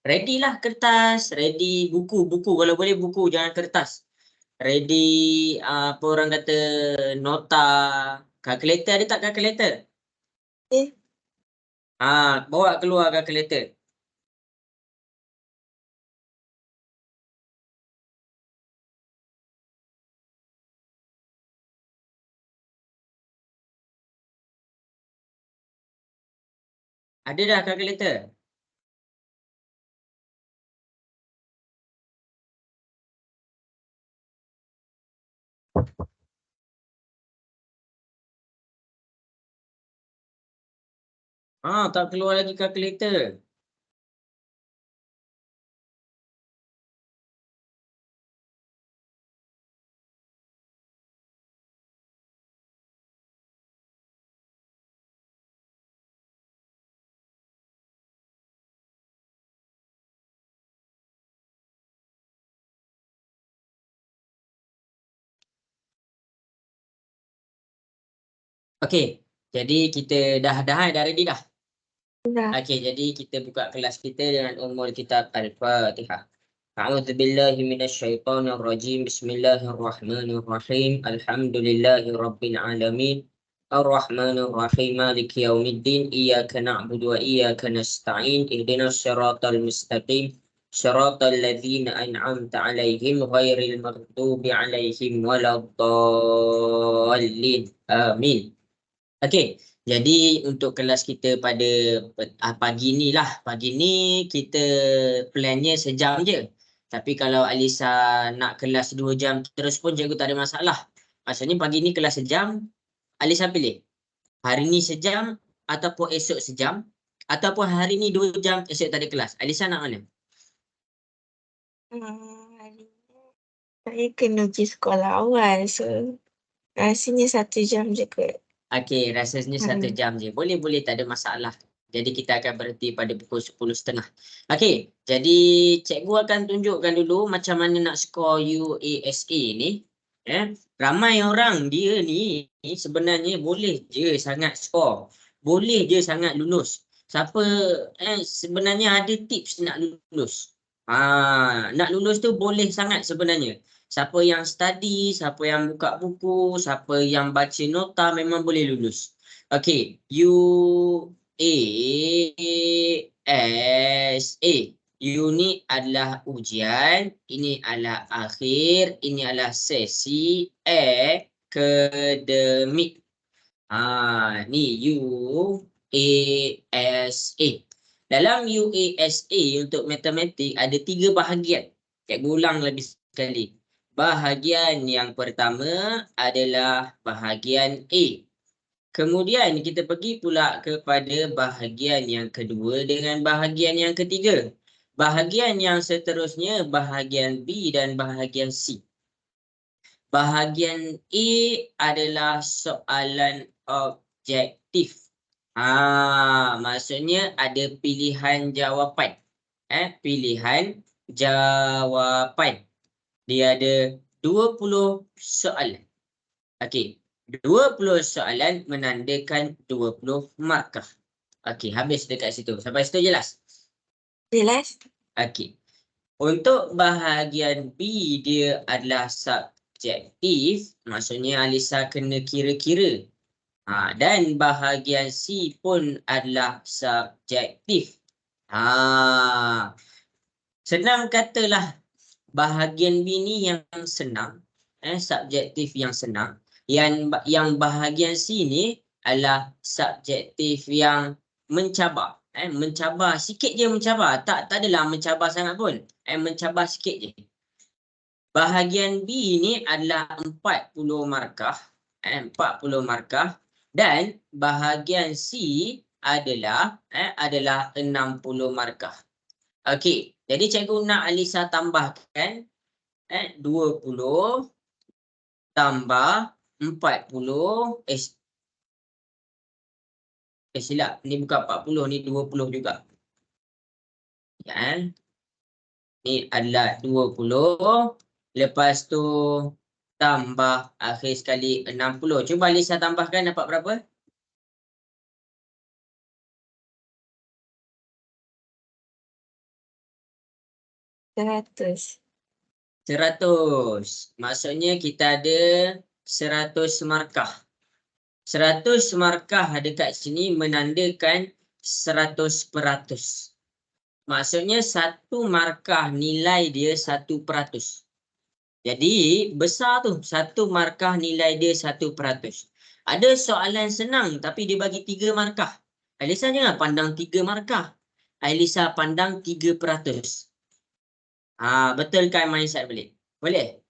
Ready lah kertas, ready buku. Kalau boleh buku, jangan kertas. Ready apa orang kata nota, kalkulator ada tak kalkulator? Bawa keluar kalkulator. Ada dah kalkulator? Tak keluar lagi kalkulator. Okey, jadi kita dah ready dah. Dah. Okey, jadi kita buka kelas kita dengan Ummul Kitab Al-Fatihah. A'udzubillahi minasyaitonirrajim. Bismillahirrahmanirrahim. Alhamdulillahirabbil alamin. Ar-Rahmanir-Rahim. Maliki yaumiddin. Iyyaka na'budu wa iyyaka nasta'in. Ihdinas siratal mustaqim. Siratal ladzina an'amta 'alaihim ghairil maghdubi 'alaihim waladdallin. Amin. Okey, jadi untuk kelas kita pada pagi ni lah. Pagi ni kita plannya sejam je. Tapi kalau Alisa nak kelas 2 jam terus pun cikgu tak ada masalah. Maksudnya pagi ni kelas sejam, Alisa pilih. Hari ni sejam ataupun esok sejam. Ataupun hari ni 2 jam, esok tak ada kelas. Alisa nak mana? Saya kena pergi sekolah awal. So, rasanya 1 jam je kot. Okey, rasanya 1 jam je. Boleh, tak ada masalah. Jadi kita akan berhenti pada pukul 10.30. Okey, jadi cikgu akan tunjukkan dulu macam mana nak skor UASA ni. Ramai orang dia ni sebenarnya boleh je sangat skor. Boleh je sangat lulus. Siapa sebenarnya ada tips nak lulus. Nak lulus tu boleh sangat sebenarnya. Siapa yang study, siapa yang buka buku, siapa yang baca nota memang boleh lulus. Okey, UASA. U ni adalah ujian, ini adalah akhir, ini adalah sesi akademik. Ni UASA. Dalam UASA untuk matematik ada 3 bahagian. Cikgu ulang lagi sekali. Bahagian yang pertama adalah bahagian A. Kemudian kita pergi pula kepada bahagian yang kedua dengan bahagian yang ketiga. Bahagian yang seterusnya bahagian B dan bahagian C. Bahagian A adalah soalan objektif. Maksudnya ada pilihan jawapan. Pilihan jawapan. Dia ada 20 soalan. Okey, 20 soalan menandakan 20 markah. Okey, habis dekat situ. Sampai situ jelas? Jelas. Okey. Untuk bahagian B dia adalah subjektif. Maksudnya Alisa kena kira-kira. Dan bahagian C pun adalah subjektif. Senang katalah bahagian B ni yang senang, subjektif yang senang. Yang bahagian C ni adalah subjektif yang mencabar. Mencabar sikit je, mencabar. Tak adalah mencabar sangat pun. Mencabar sikit je. Bahagian B ni adalah 40 markah. 40 markah. Dan bahagian C adalah 60 markah. Okey, jadi cikgu nak Alisa tambahkan 20 tambah 40. Silap, ni bukan 40, ni 20 juga. Ni adalah 20. Lepas tu tambah akhir sekali 60. Cuba Alisa tambahkan dapat berapa? 100. 100. Maksudnya kita ada 100 markah. 100 markah dekat sini menandakan 100%. Maksudnya satu markah nilai dia 1%. Jadi besar tu, satu markah nilai dia 1%. Ada soalan senang tapi dia bagi 3 markah. Alisa jangan pandang 3 markah. Alisa pandang 3%. Betul kan mindset balik? Boleh?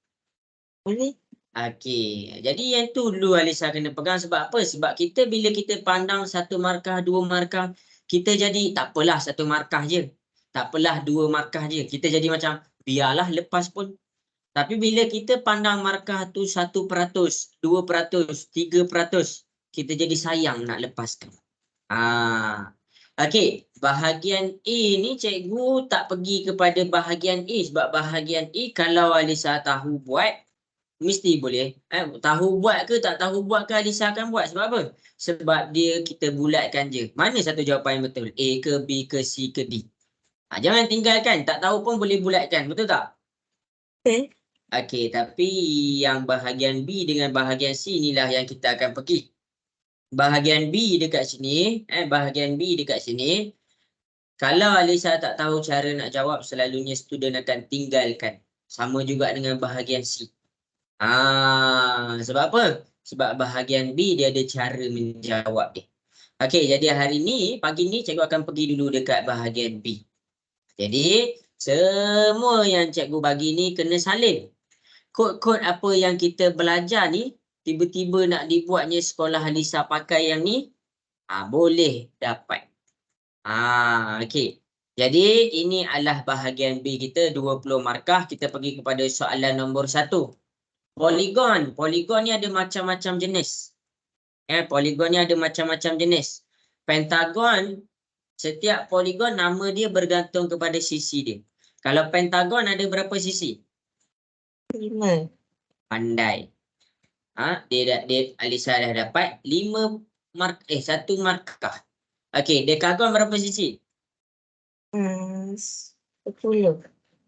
Boleh? Okey. Jadi yang tu dulu Alisa kena pegang. Sebab apa? Sebab kita bila kita pandang 1 markah, 2 markah, kita jadi tak apalah 1 markah je. Tak apalah 2 markah je. Kita jadi macam biarlah lepas pun. Tapi bila kita pandang markah tu 1%, 2%, 3%, kita jadi sayang nak lepaskan. Okey, bahagian A ni cikgu tak pergi kepada bahagian A sebab bahagian A kalau Alisa tahu buat mesti boleh. Tahu buat ke tak tahu buat ke Alisa akan buat. Sebab apa? Sebab dia kita bulatkan je. Mana satu jawapan yang betul? A ke B ke C ke D? Jangan tinggalkan. Tak tahu pun boleh bulatkan. Betul tak? Okay. Okey, tapi yang bahagian B dengan bahagian C inilah yang kita akan pergi. Bahagian B dekat sini, kalau Alisa tak tahu cara nak jawab, selalunya student akan tinggalkan. Sama juga dengan bahagian C. Sebab apa? Sebab bahagian B dia ada cara menjawab dia. Okey, jadi hari ni, pagi ni cikgu akan pergi dulu dekat bahagian B. Jadi, semua yang cikgu bagi ni kena salin. Kod-kod apa yang kita belajar ni, tiba-tiba nak dibuatnya sekolah Alisa pakai yang ni, boleh dapat. Okey. Jadi, ini adalah bahagian B kita, 20 markah. Kita pergi kepada soalan nombor 1. Poligon. Poligon ni ada macam-macam jenis. Poligon ni ada macam-macam jenis. Pentagon, setiap poligon nama dia bergantung kepada sisi dia. Kalau pentagon ada berapa sisi? 5. Pandai. Alisa dah dapat 1 markah. Okey, dekagon berapa sisi? 10.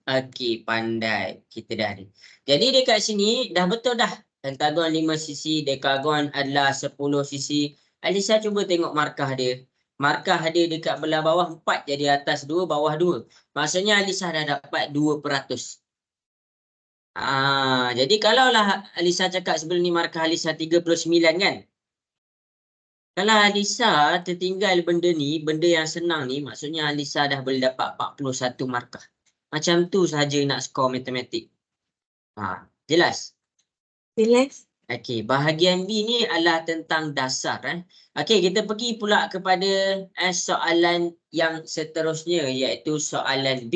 Okey, pandai. Kita dah ada. Jadi dekat sini dah betul dah. Pentagon 5 sisi, dekagon adalah 10 sisi. Alisa cuba tengok markah dia. Markah dia dekat belah bawah 4, jadi atas 2, bawah 2. Maksudnya Alisa dah dapat 2%. Jadi kalaulah Alisa cakap sebelum ni markah Alisa 39 kan? Kalau Alisa tertinggal benda ni, benda yang senang ni, maksudnya Alisa dah boleh dapat 41 markah. Macam tu sahaja nak skor matematik. Jelas? Jelas? Okey, bahagian B ni adalah tentang dasar. Okey, kita pergi pula kepada soalan yang seterusnya, iaitu soalan B.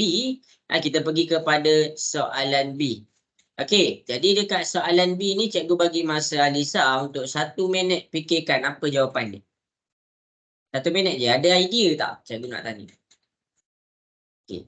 Kita pergi kepada soalan B. Okey, jadi dekat soalan B ni cikgu bagi masa Alisa untuk 1 minit fikirkan apa jawapan dia. 1 minit je. Ada idea tak? Cikgu nak tanya. Okey.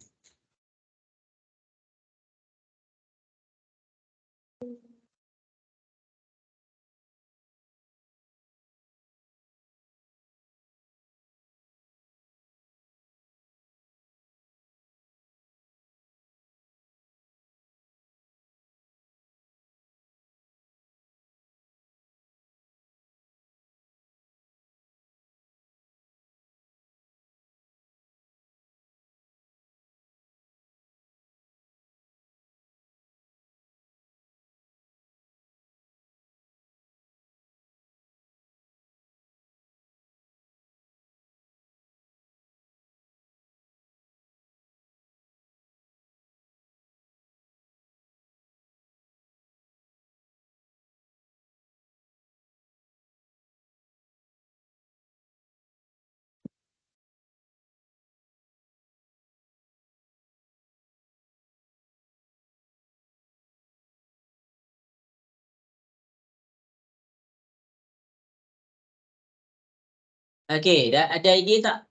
Okey, dah ada idea tak?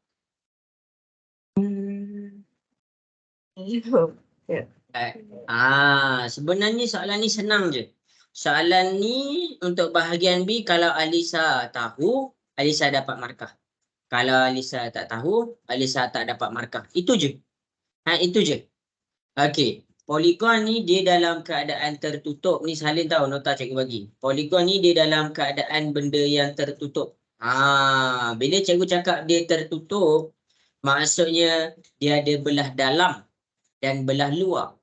Belum. Sebenarnya soalan ni senang je. Soalan ni untuk bahagian B, kalau Alisa tahu, Alisa dapat markah. Kalau Alisa tak tahu, Alisa tak dapat markah. Itu je. Itu je. Okey. Poligon ni dia dalam keadaan tertutup. Ni salin tahu nota cikgu bagi. Poligon ni dia dalam keadaan benda yang tertutup. Bila cikgu cakap dia tertutup, maksudnya dia ada belah dalam dan belah luar.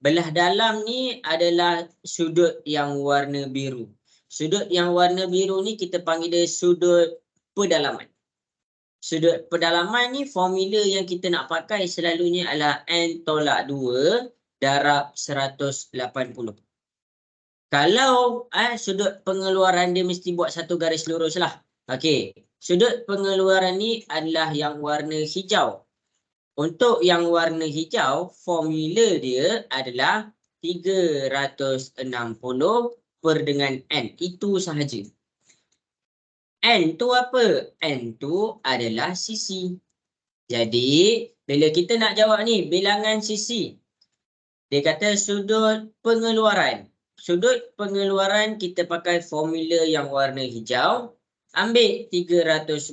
Belah dalam ni adalah sudut yang warna biru. Sudut yang warna biru ni kita panggil dia sudut pedalaman. Sudut pedalaman ni formula yang kita nak pakai selalunya adalah N tolak 2 darab 180. Kalau sudut pengeluaran dia mesti buat satu garis lurus lah. Okey, sudut pengeluaran ni adalah yang warna hijau. Untuk yang warna hijau, formula dia adalah 360 per dengan N. Itu sahaja. N tu apa? N tu adalah sisi. Jadi, bila kita nak jawab ni, bilangan sisi. Dia kata sudut pengeluaran. Sudut pengeluaran kita pakai formula yang warna hijau. Ambil 360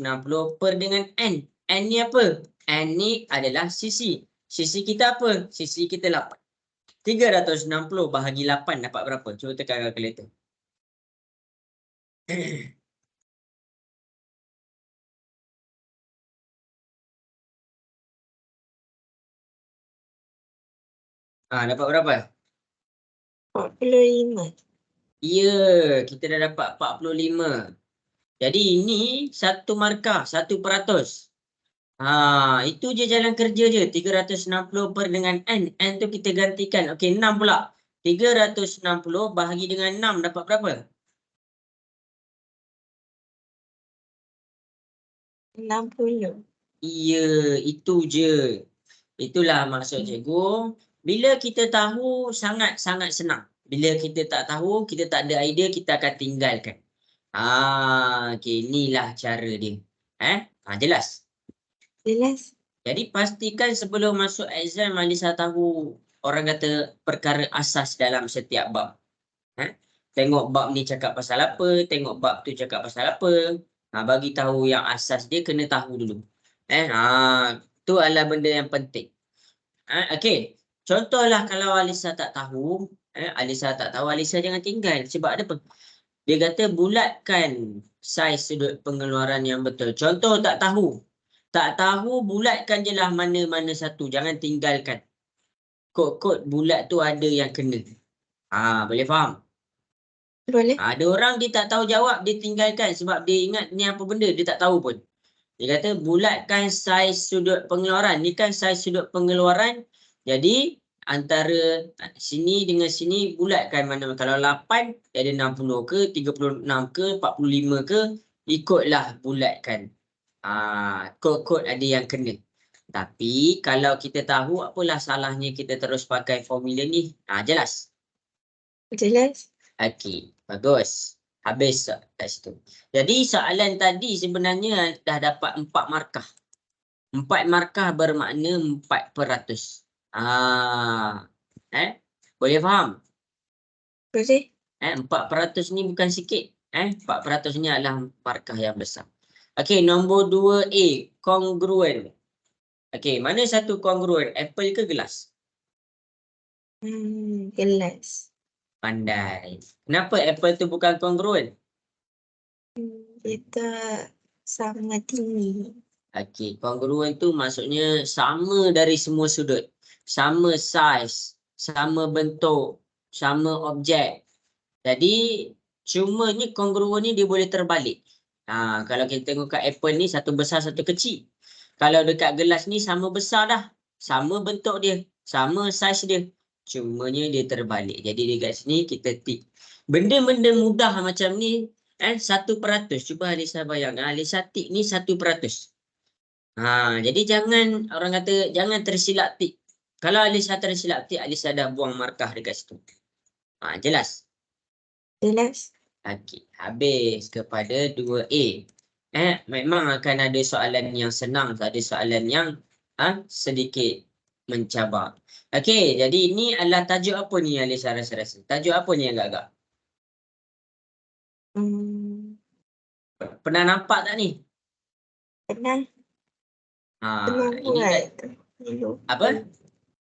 per dengan N. N ni apa? N ni adalah sisi. Sisi kita apa? Sisi kita 8. 360 bahagi 8 dapat berapa? Cuba tekan kalkulator. Dapat berapa? 45. Ya, kita dah dapat 45. Jadi ini satu markah, 1%. Itu je jalan kerja je. 360 per dengan N. N tu kita gantikan. Okey, 6 pula. 360 bahagi dengan 6 dapat berapa? 60. Ya, itu je. Itulah maksud cikgu. Bila kita tahu, sangat-sangat senang. Bila kita tak tahu, kita tak ada idea, kita akan tinggalkan. Okey, inilah cara dia. Jelas? Jelas? Jadi pastikan sebelum masuk exam Alisa tahu orang kata perkara asas dalam setiap bab. Tengok bab ni cakap pasal apa, tengok bab tu cakap pasal apa. Bagi tahu yang asas dia kena tahu dulu. Tu adalah benda yang penting. Okey. Contohlah kalau Alisa tak tahu, Alisa jangan tinggal. Sebab ada apa? Dia kata bulatkan saiz sudut pengeluaran yang betul. Contoh tak tahu. Tak tahu, bulatkan je lah mana-mana satu. Jangan tinggalkan. Kod-kod bulat tu ada yang kena. Boleh faham? Boleh? Ada orang dia tak tahu jawab, dia tinggalkan sebab dia ingat ni apa benda, dia tak tahu pun. Dia kata bulatkan saiz sudut pengeluaran. Ni kan saiz sudut pengeluaran. Jadi antara sini dengan sini bulatkan mana. Kalau 8 dia ada 60 ke, 36 ke, 45 ke, ikutlah bulatkan. Kod-kod ada yang kena. Tapi kalau kita tahu, apalah salahnya kita terus pakai formula ni? Jelas? Jelas? Okey, bagus. Habis kat situ. Jadi soalan tadi sebenarnya dah dapat 4 markah. 4 markah bermakna 4%. Boleh faham? Boleh? 4% ni bukan sikit. 4% ni adalah markah yang besar. Okey, nombor 2A, kongruen. Okey, mana satu kongruen? Apple ke gelas? Gelas. Pandai. Kenapa apple tu bukan kongruen? Dia tak sama tinggi. Okey, kongruen tu maksudnya sama dari semua sudut. Sama saiz, sama bentuk, sama objek. Jadi, cumanya kongruen ni dia boleh terbalik. Kalau kita tengok kat apple ni, satu besar, satu kecil. Kalau dekat gelas ni sama besar dah. Sama bentuk dia. Sama saiz dia. Cumanya dia terbalik. Jadi dekat sini kita tik. Benda-benda mudah macam ni, 1%. Cuba Alisa bayangkan. Alisa tik ni 1%. Jadi jangan, orang kata, jangan tersilap tik. Kalau Alisa tersilap tik, Alisa dah buang markah dekat situ. Jelas? Jelas? Okey, habis kepada 2A. Memang akan ada soalan yang senang, ada soalan yang sedikit mencabar. Okey, jadi ini adalah tajuk apa ni Alisa rasa-rasa? Tajuk apa ni agak-agak? Pernah nampak tak ni? Pernah Ini buat. kan apa?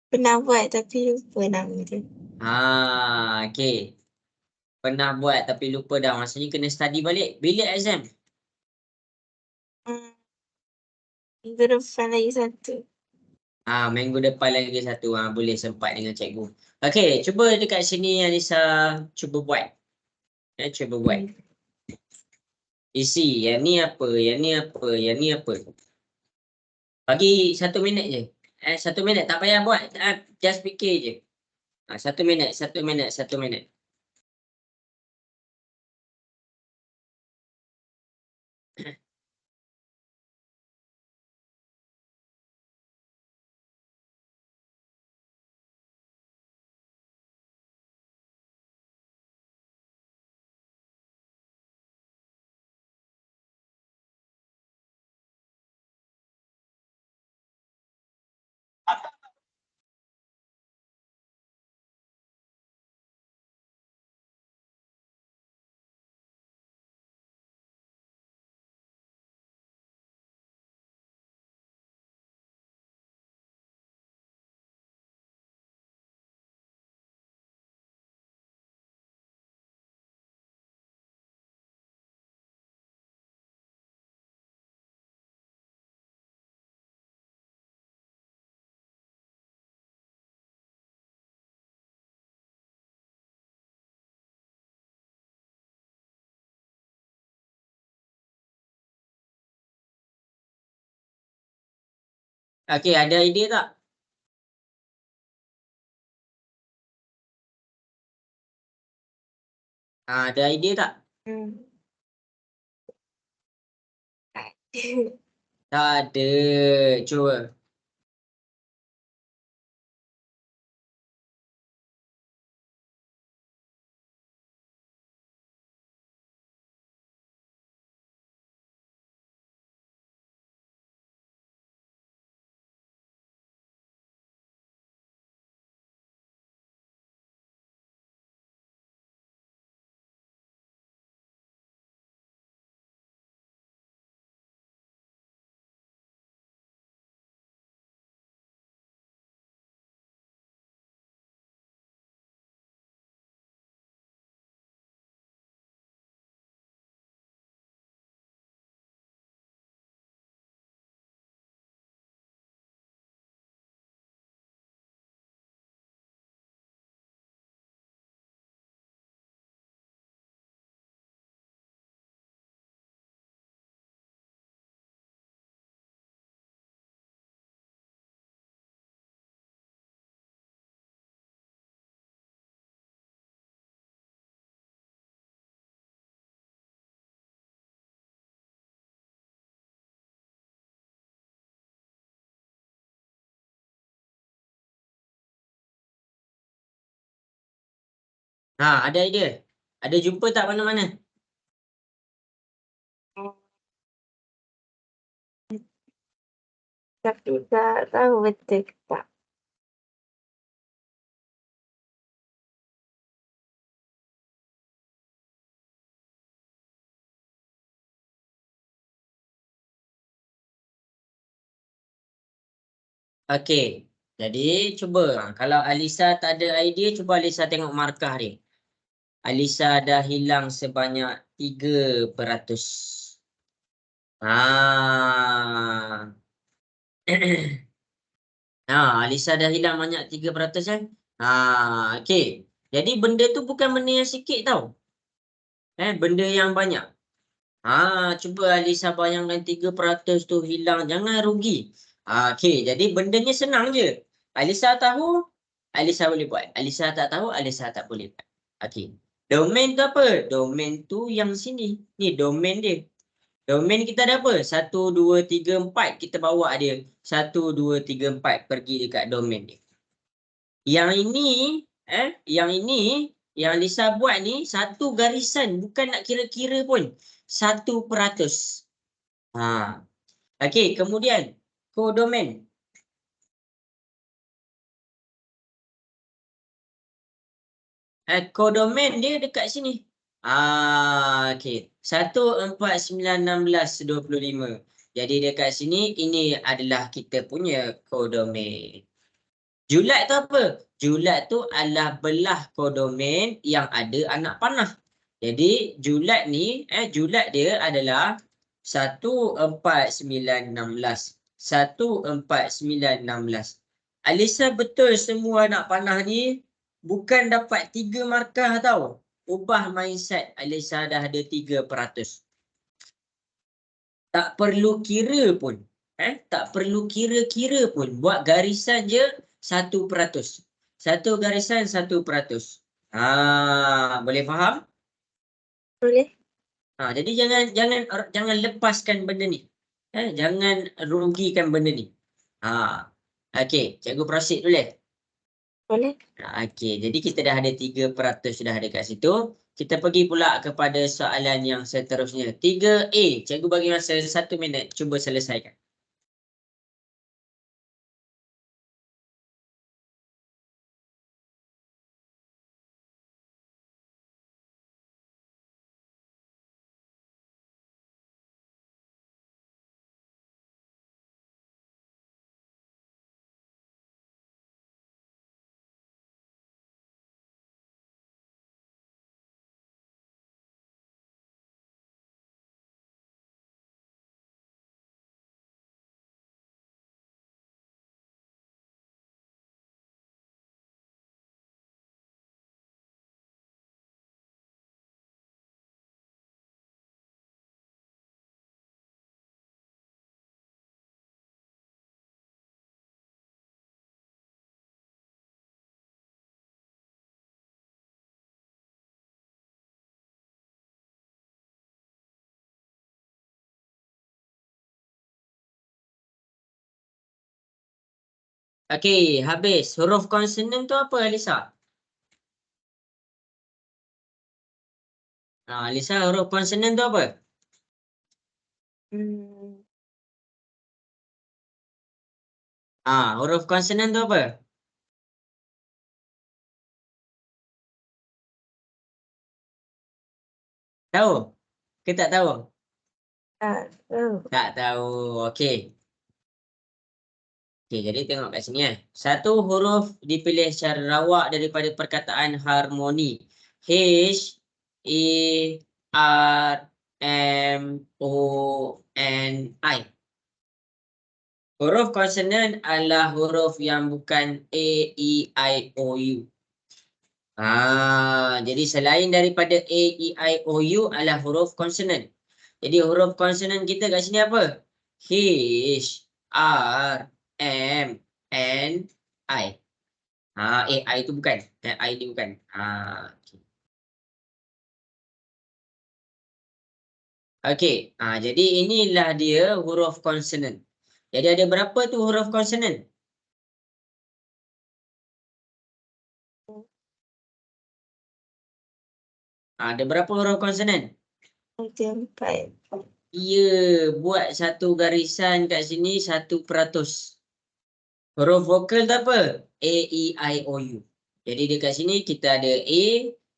Pernah buat tapi lupa nama dia. Okey. Pernah buat tapi lupa dah. Maksudnya kena study balik. Bila exam? Minggu depan lagi satu. Minggu depan lagi satu. Boleh sempat dengan cikgu. Okey, cuba dekat sini Alisa cuba buat. Cuba buat. Isi, yang ni apa, yang ni apa, yang ni apa. Bagi 1 minit je. 1 minit, tak payah buat. Just fikir je. 1 minit, 1 minit, 1 minit. Okey, ada idea tak? Ada idea tak? Tak ada. Cuba. Ada idea. Ada jumpa tak mana-mana? Tapi tak tahu betul ke tak. Okey. Jadi cuba. Kalau Alisa tak ada idea, cuba Alisa tengok markah dia. Alisa dah hilang sebanyak 3%. Alisa dah hilang banyak 3% kan? Okey. Jadi benda tu bukan benda yang sikit tau. Benda yang banyak. Cuba Alisa bayangkan 3% tu hilang, jangan rugi. Okey, jadi bendanya senang je. Alisa tahu, Alisa boleh buat. Alisa tak tahu, Alisa tak boleh buat. Okey. Domain tu apa? Domain tu yang sini. Ni domain dia. Domain kita ada apa? 1, 2, 3, 4. Kita bawa dia. 1, 2, 3, 4. Pergi dekat domain dia. Yang ini, yang Lisa buat ni, satu garisan. Bukan nak kira-kira pun. 1%. Okey, kemudian kodomen. Kodomen dia dekat sini. Okey. 1, 4, 9, 16, 25. Jadi dekat sini, ini adalah kita punya kodomen. Julat tu apa? Julat tu adalah belah kodomen yang ada anak panah. Jadi julat ni, julat dia adalah 14916. 14916. Alisa betul semua anak panah ni bukan dapat 3 markah tau. Ubah mindset, Alisa dah ada 3%. Tak perlu kira pun. Tak perlu kira-kira pun. Buat garisan je 1%. Satu garisan 1%. Boleh faham? Boleh? Jadi jangan lepaskan benda ni. Jangan rugikan benda ni. Okey, cikgu proceed dulu. Boleh? Okey, jadi kita dah ada 3% dah ada kat situ. Kita pergi pula kepada soalan yang seterusnya. 3A, cikgu bagi masa 1 minit. Cuba selesaikan. Okey, habis. Huruf konsonan tu apa, Alisa? Alisa, huruf konsonan tu apa? Hmm, Huruf konsonan tu apa? Tahu? Ke tak tahu? tak tahu. Tak tahu. Okey. Okey, jadi tengok kat sini. Satu huruf dipilih secara rawak daripada perkataan harmoni. H, E, R, M, O, N, I. Huruf konsonan adalah huruf yang bukan A, E, I, O, U. Jadi selain daripada A, E, I, O, U adalah huruf konsonan. Jadi huruf konsonan kita kat sini apa? H, R, M, N, I. I tu bukan. I ni bukan. Okay. Okey. Jadi inilah dia huruf konsonan. Jadi ada berapa tu huruf konsonan? Ada berapa huruf konsonan? 4. Ya, buat satu garisan kat sini 1%. Huruf vokal tu apa? A, E, I, O, U. Jadi dekat sini kita ada A,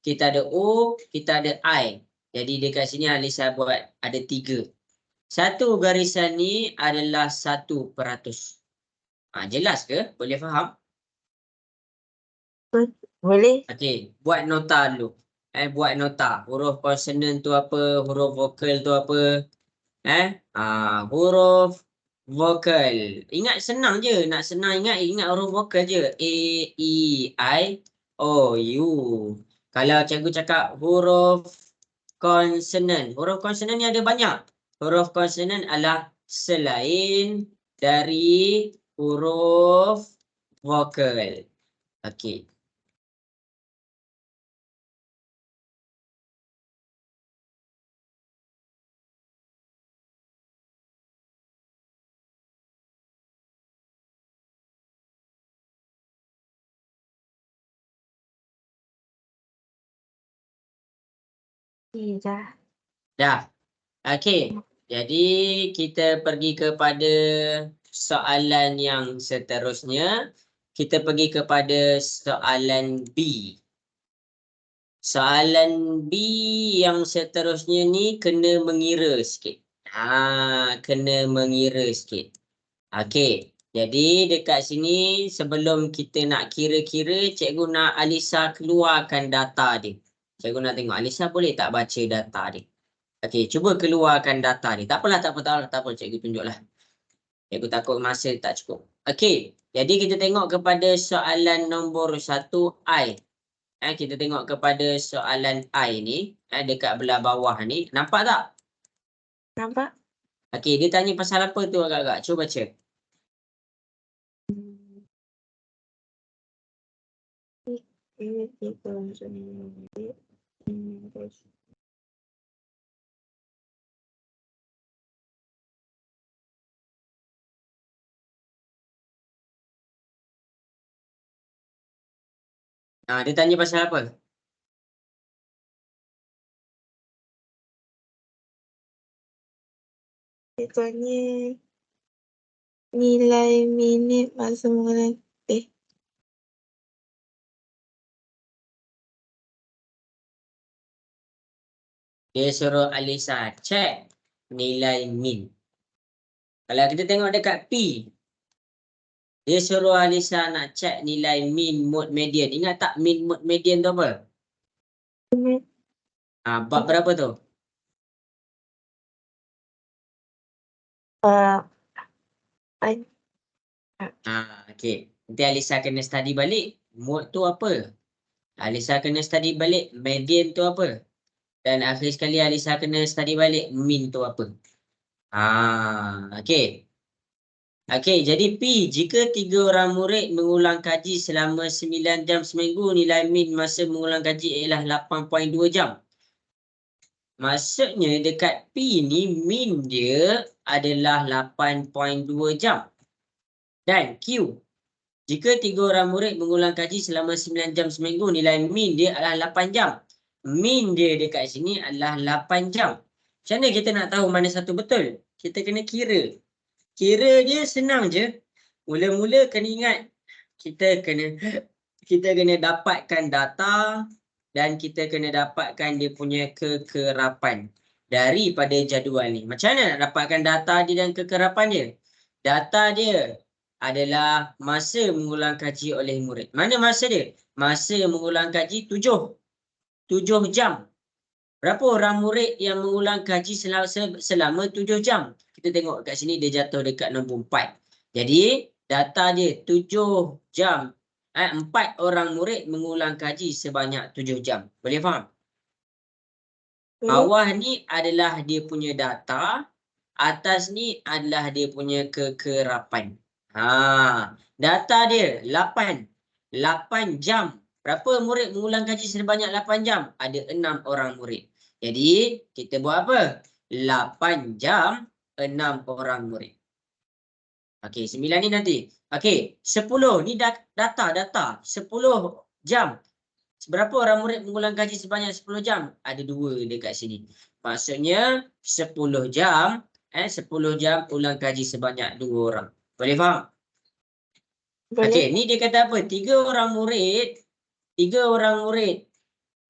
kita ada O, kita ada I. Jadi dekat sini Alisa buat ada 3. Satu garisan ni adalah 1%. Jelas ke? Boleh faham? Boleh? Okey, buat nota dulu. Buat nota. Huruf konsonan tu apa? Huruf vokal tu apa? Huruf vokal. Ingat senang je. Nak senang ingat huruf vokal je. A, E, I, O, U. Kalau cikgu cakap huruf konsonan. Huruf konsonan ni ada banyak. Huruf konsonan adalah selain dari huruf vokal. Okey. Dah. Dah. Okey. Jadi kita pergi kepada soalan yang seterusnya. Kita pergi kepada soalan B. Soalan B yang seterusnya ni kena mengira sikit. Kena mengira sikit. Okey. Jadi dekat sini sebelum kita nak kira-kira, cikgu nak Alisa keluarkan data dia. Cikgu nak tengok Alisa boleh tak baca data dia. Okey, cuba keluarkan data dia. Tak apalah, tak apa. Cikgu tunjuklah. Cikgu takut masa tak cukup. Okey, jadi kita tengok kepada soalan nombor 1 I. Kita tengok kepada soalan I ni, dekat belah bawah ni. Nampak tak? Nampak? Okey, dia tanya pasal apa tu agak-agak. Cuba baca. Dia tanya pasal apa? Dia tanya nilai minit masa mengulang. Dia suruh Alisa cek nilai min. Kalau kita tengok dekat P, dia suruh Alisa nak cek nilai min mode median. Ingat tak min mode median tu apa? Bab berapa tu? Okey. Nanti Alisa kena study balik. Mode tu apa? Alisa kena study balik median tu apa? Dan akhir sekali Alisa kena study balik min tu apa? Okey. Okey, jadi P, jika 3 orang murid mengulang kaji selama 9 jam seminggu, nilai min masa mengulang kaji ialah 8.2 jam. Maksudnya dekat P ni min dia adalah 8.2 jam. Dan Q, jika 3 orang murid mengulang kaji selama 9 jam seminggu, nilai min dia adalah 8 jam. Min dia dekat sini adalah 8 jam. Macam mana kita nak tahu mana satu betul? Kita kena kira. Kira dia senang je. Mula-mula kena ingat, kita kena dapatkan data dan kita kena dapatkan dia punya kekerapan daripada jadual ni. Macam mana nak dapatkan data dia dan kekerapan dia? Data dia adalah masa mengulang kaji oleh murid. Mana masa dia? Masa mengulang kaji 7 jam. Berapa orang murid yang mengulang kaji selama 7 jam? Kita tengok kat sini dia jatuh dekat nombor 4. Jadi data dia 7 jam. 4 orang murid mengulang kaji sebanyak 7 jam. Boleh faham? Bawah ni adalah dia punya data. Atas ni adalah dia punya kekerapan. Data dia 8 jam. Berapa murid mengulang kaji sebanyak 8 jam? Ada 6 orang murid. Jadi kita buat apa? 8 jam 6 orang murid. Okey, 9 ni nanti. Okey, 10 ni data 10 jam. Berapa orang murid mengulang kaji sebanyak 10 jam? Ada 2 dekat sini. Maksudnya 10 jam 10 jam ulang kaji sebanyak 2 orang. Boleh faham? Okey, ni dia kata apa? 3 orang murid.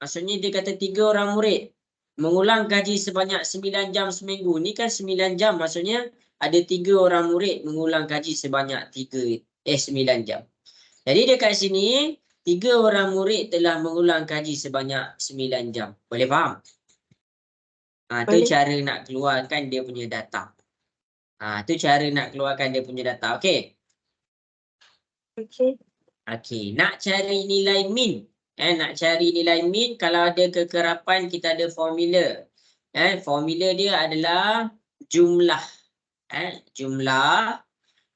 Maksudnya dia kata 3 orang murid mengulang kaji sebanyak 9 jam seminggu. Ni kan 9 jam. Maksudnya ada 3 orang murid mengulang kaji sebanyak 9 jam. Jadi dekat sini 3 orang murid telah mengulang kaji sebanyak 9 jam. Boleh faham? Tu cara nak keluarkan dia punya data. Tu cara nak keluarkan dia punya data. Okey. Okey, nak cari nilai min. Nak cari nilai min, kalau ada kekerapan kita ada formula. Formula dia adalah jumlah. Jumlah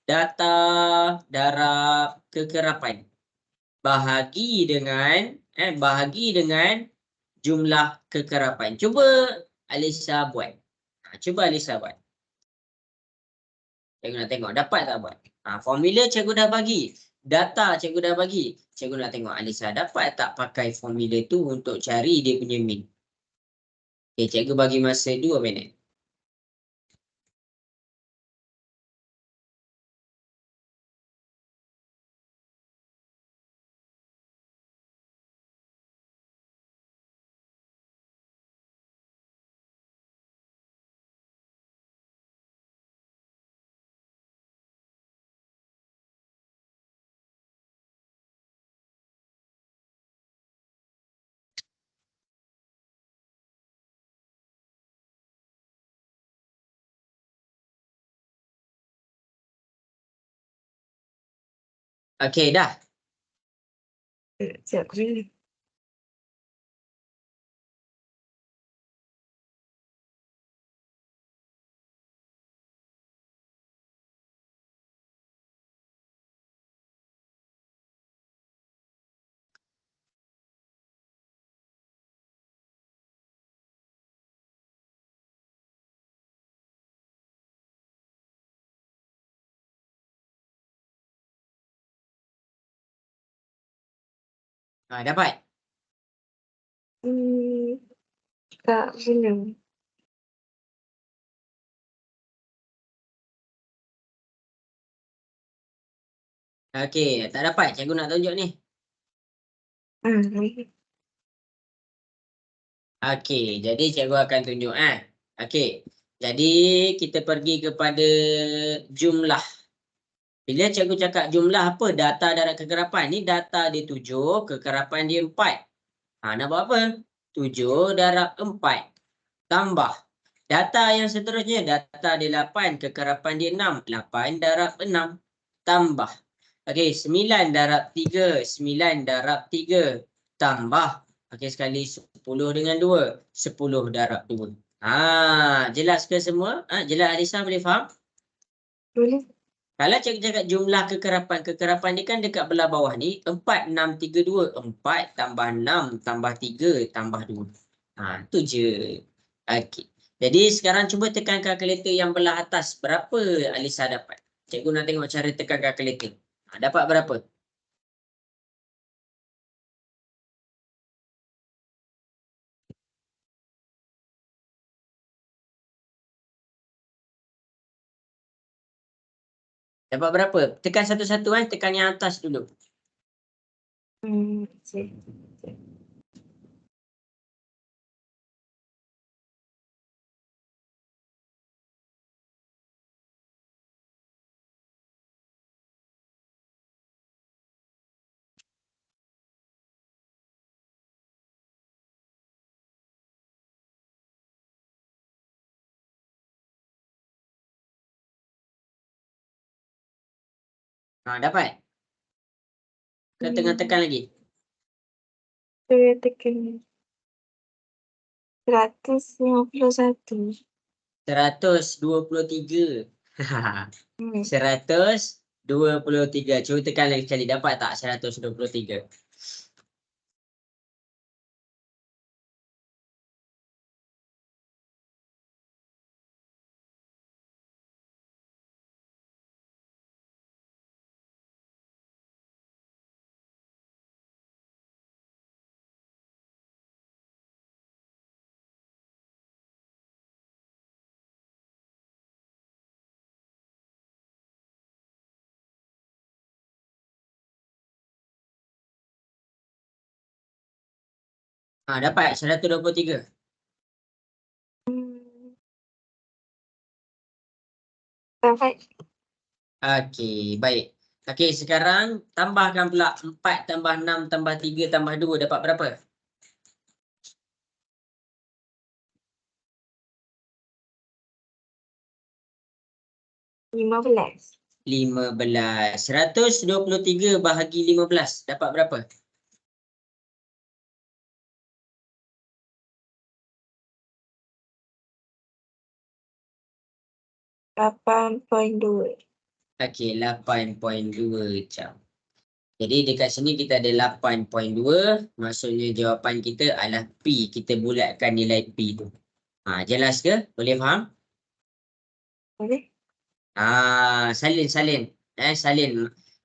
data darab kekerapan. Bahagi dengan jumlah kekerapan. Cuba Alisa buat. Cikgu nak tengok dapat tak buat. Formula cikgu dah bagi. Data cikgu dah bagi. Cikgu nak tengok Alisa dapat tak pakai formula tu untuk cari dia punya min. Okay, cikgu bagi masa 2 minit. Okey, dah. Sekejap dulu. Dapat? Tak, belum. Okey, tak dapat. Cikgu nak tunjuk ni. Boleh. Okey, jadi cikgu akan tunjuk Okey. Jadi kita pergi kepada jumlah. Bila cikgu cakap jumlah apa? Data darab kekerapan. Ni data dia 7, kekerapan dia 4. Nak buat apa? 7 darab 4 tambah. Data yang seterusnya, data dia 8, kekerapan dia 6. 8 darab 6 tambah. Okey, 9 darab 3, 9 darab 3 tambah. Okey, sekali 10 dengan 2, 10 darab 2. Jelas ke semua? Jelas Alisa, boleh faham? Boleh. Kalau cikgu cakap jumlah kekerapan dia kan dekat belah bawah ni 4, 6, 3, 2. 4 tambah 6 tambah 3 tambah 2. Tu je. Okey. Jadi sekarang cuba tekan kalkulator yang belah atas. Berapa Alisa dapat? Cikgu nak tengok cara tekan kalkulator. Dapat berapa? Dapat berapa? Tekan satu-satu tekan yang atas dulu. Okey. Dapat? Ke tengah tekan lagi? Saya tekan 151. 123. 123. Cuba tekan lagi sekali. Dapat tak 123? Dapat 123. Dapat. Okey, baik. Okey, sekarang tambahkan pula 4 tambah 6 tambah 3 tambah 2. Dapat berapa? 15. 15. 123 bahagi 15. Dapat berapa? 8.2. Okey, 8.2 jam. Jadi dekat sini kita ada 8.2. Maksudnya jawapan kita adalah P. Kita bulatkan nilai P tu. Jelas ke? Boleh faham? Boleh. Salin.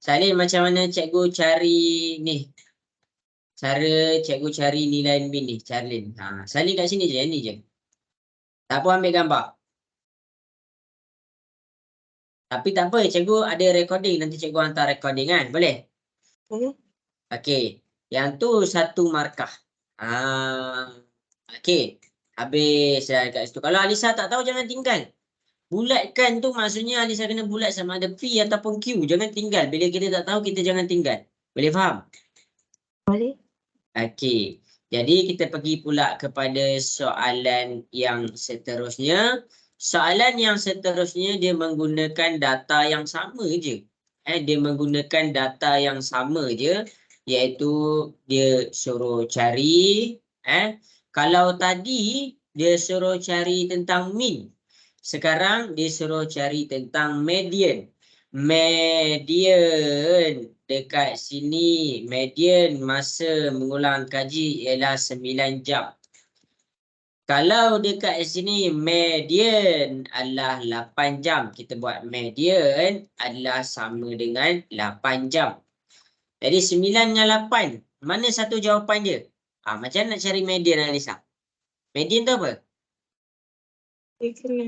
Salin macam mana cikgu cari ni? Cara cikgu cari nilai B ni, Charlin. Salin kat sini je, ni je. Tak apa ambil gambar. Tapi tak apa, cikgu ada recording. Nanti cikgu hantar recording kan? Boleh? Boleh. Okey. Yang tu satu markah. Okey. Habis dah kat situ. Kalau Alisa tak tahu, jangan tinggal. Bulatkan tu maksudnya Alisa kena bulat sama ada P ataupun Q. Jangan tinggal. Bila kita tak tahu, kita jangan tinggal. Boleh faham? Boleh. Okey. Jadi kita pergi pula kepada soalan yang seterusnya. Soalan yang seterusnya dia menggunakan data yang sama je. dia menggunakan data yang sama je, iaitu dia suruh cari kalau tadi dia suruh cari tentang mean, sekarang dia suruh cari tentang median. Median dekat sini, median masa mengulang kaji ialah 9 jam. Kalau dekat sini median adalah 8 jam, kita buat median adalah sama dengan 8 jam. Jadi 9 dengan 8, mana satu jawapan dia? Macam nak cari median, Alisa? Median tu apa? Dia kena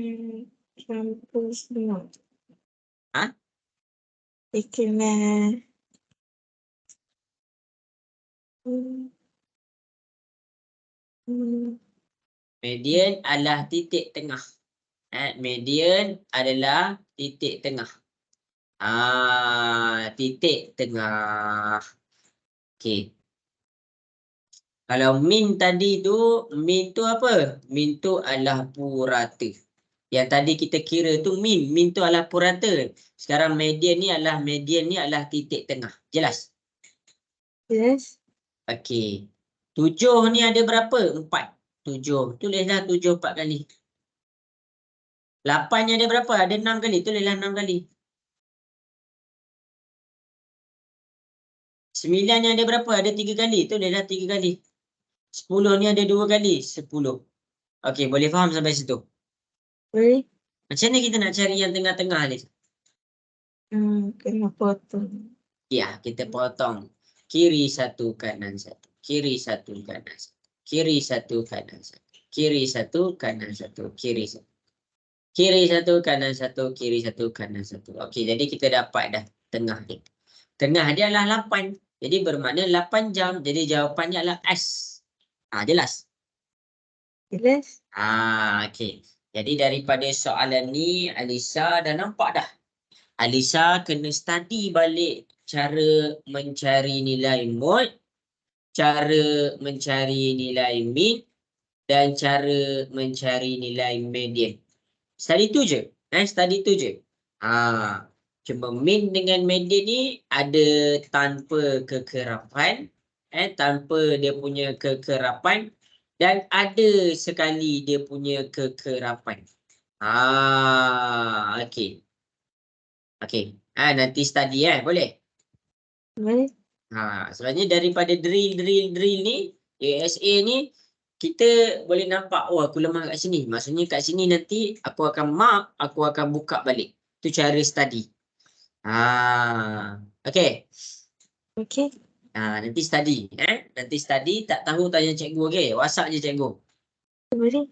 campur semua. Ha? Dia kena Median adalah titik tengah. Median adalah titik tengah. Titik tengah. Okey. Kalau mean tadi tu, mean tu apa? Mean tu adalah purata. Yang tadi kita kira tu mean. Mean tu adalah purata. Sekarang median ni adalah titik tengah. Jelas? Yes. Okey. 7 ni ada berapa? 4. 7. Tulislah 7 4 kali. 8 ni ada berapa? Ada 6 kali. Tulislah 6 kali. 9 ni ada berapa? Ada 3 kali. Tulislah 3 kali. 10 ni ada 2 kali. 10. Okey, boleh faham sampai situ? Boleh. Macam mana kita nak cari yang tengah-tengah ni? Kena potong. Ya, kita potong. Kiri satu, kanan satu. Kiri satu, kanan satu. Kiri satu, kanan satu. Kiri satu, kanan satu. Kiri satu. Kiri satu, kanan satu. Kiri satu, kanan satu. Okey, jadi kita dapat dah tengah ni. Tengah dia adalah 8. Jadi bermakna 8 jam. Jadi jawapannya adalah S. Jelas? Jelas. Okey. Jadi daripada soalan ni, Alisa dah nampak dah. Alisa kena study balik cara mencari nilai mode, cara mencari nilai mean, dan cara mencari nilai median. Study tu je. Study tu je. Cuma mean dengan median ni ada tanpa kekerapan, tanpa dia punya kekerapan, dan ada sekali dia punya kekerapan. Okey. Okey. Nanti study boleh? Boleh. Sebenarnya daripada drill ni, ASA ni, kita boleh nampak, aku lemah kat sini. Maksudnya kat sini nanti aku akan mark, aku akan buka balik. Itu cara study. Okey. Okey. Nanti study. Nanti study, tak tahu tanya cikgu, okey? WhatsApp je cikgu. Boleh.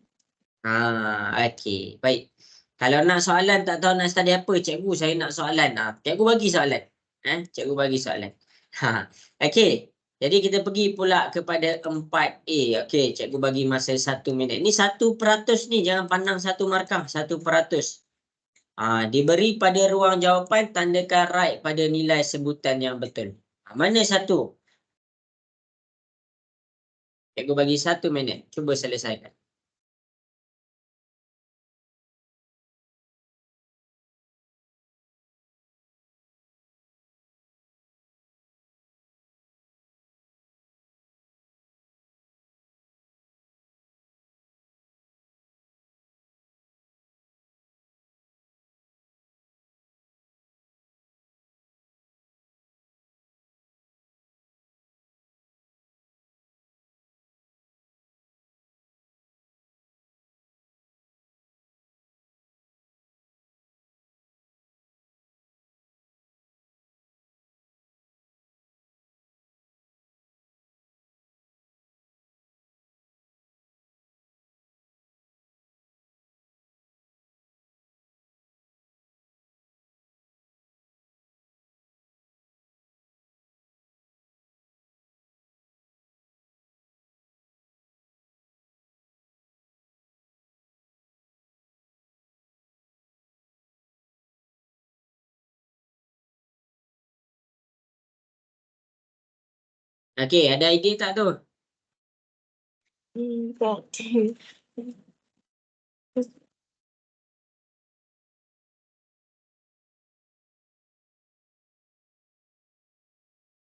Okey. Baik. Kalau nak soalan, tak tahu nak study apa, cikgu saya nak soalan. Cikgu bagi soalan. Cikgu bagi soalan. Okey. Jadi kita pergi pula kepada 4A. Okey, cikgu bagi masa 1 minit. Ni 1% ni, jangan pandang 1 markah, 1%. Diberi pada ruang jawapan, tandakan right pada nilai sebutan yang betul. Mana satu? Cikgu bagi 1 minit. Cuba selesaikan. Okey, ada idea tak tu? Tak.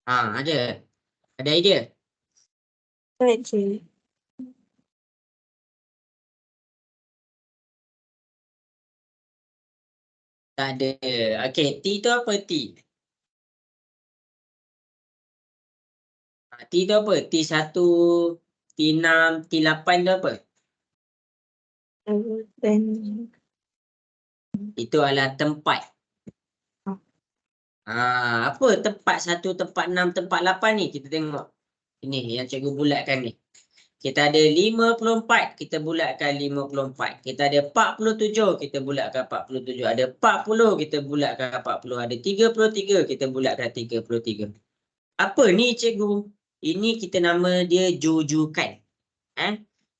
Ada. Ada idea? Tak je. Tak ada. Okey, T tu apa T? T tu apa? T1, T6, T8 tu apa? Dan Itu adalah tempat. Apa tempat 1, tempat 6, tempat 8 ni? Kita tengok. Ini yang cikgu bulatkan ni. Kita ada 54, kita bulatkan 54. Kita ada 47, kita bulatkan 47. Ada 40, kita bulatkan 40. Ada 33, kita bulatkan 33. Apa ni cikgu? Ini kita nama dia jujukan.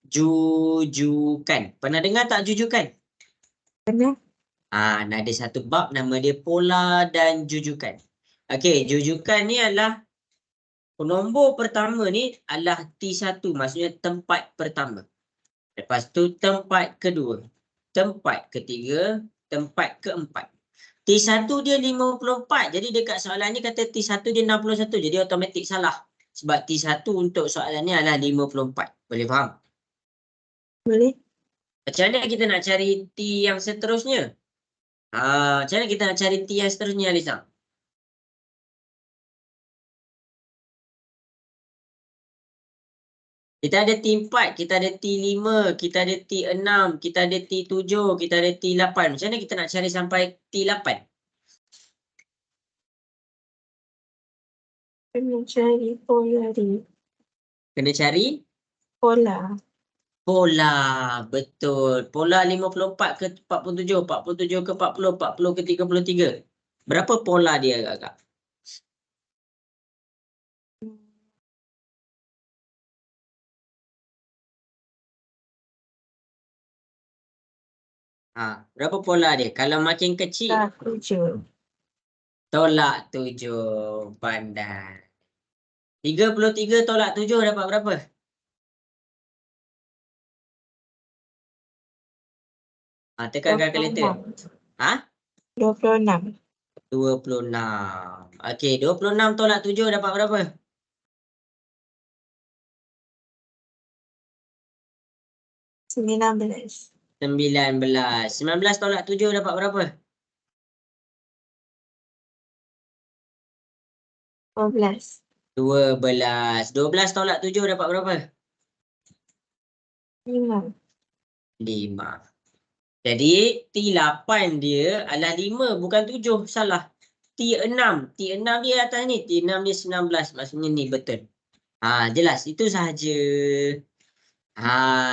Jujukan. Pernah dengar tak jujukan? pernah. Ada satu bab nama dia pola dan jujukan. Okey, jujukan ni adalah nombor pertama ni adalah T1, maksudnya tempat pertama. Lepas tu tempat kedua, tempat ketiga, tempat keempat. T1 dia 54. Jadi dekat soalan ni kata T1 dia 61. Jadi automatik salah. Sebab T1 untuk soalan ni adalah 54. Boleh faham? Boleh. Macam mana kita nak cari T yang seterusnya? Macam mana kita nak cari T yang seterusnya, Alisa? Kita ada T4, kita ada T5, kita ada T6, kita ada T7, kita ada T8. Macam mana kita nak cari sampai T8? Kena cari pola dia. Kena cari Pola. pola. Betul. Pola 54 ke 47, 47 ke 40, 40 ke 33. Berapa pola dia, Kakak? Berapa pola dia? Kalau makin kecil, Tak 7. tolak 7. Pandai. 33 tolak 7 dapat berapa? Tekan kalkulator. 26. 26. Okey, 26 tolak 7 dapat berapa? 19. 19. 19 tolak 7 dapat berapa? 12. 12. 12 tolak 7 dapat berapa? 5. 5. Jadi T8 dia adalah 5 bukan 7. Salah. T6. T6 dia atas ni. T6 dia 19. Maksudnya ni betul. Jelas. Itu sahaja.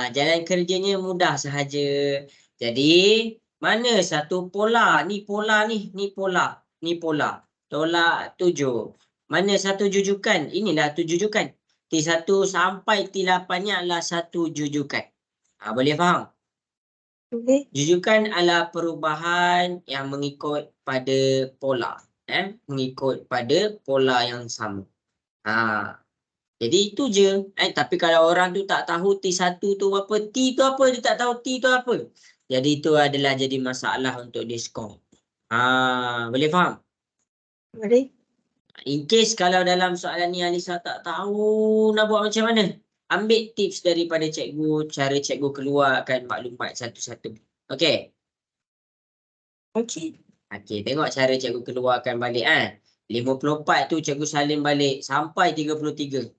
Jalan kerjanya mudah sahaja. Jadi mana satu pola? Ni pola ni. Ni pola. Ni pola. Tolak 7. Mana satu jujukan? Inilah tu jujukan. T1 sampai T8-nya adalah satu jujukan. Boleh faham? Boleh. Jujukan adalah perubahan yang mengikut pada pola. Mengikut pada pola yang sama. Jadi itu je. Tapi kalau orang tu tak tahu T1 tu apa, T tu apa, dia tak tahu T tu apa. Jadi itu adalah jadi masalah untuk dia skor. Boleh faham? Boleh. In case kalau dalam soalan ni Alisa tak tahu nak buat macam mana, ambil tips daripada cikgu, cara cikgu keluarkan maklumat satu-satu. Okey? Okey. Okey, tengok cara cikgu keluarkan balik 54 tu cikgu salin balik sampai 33.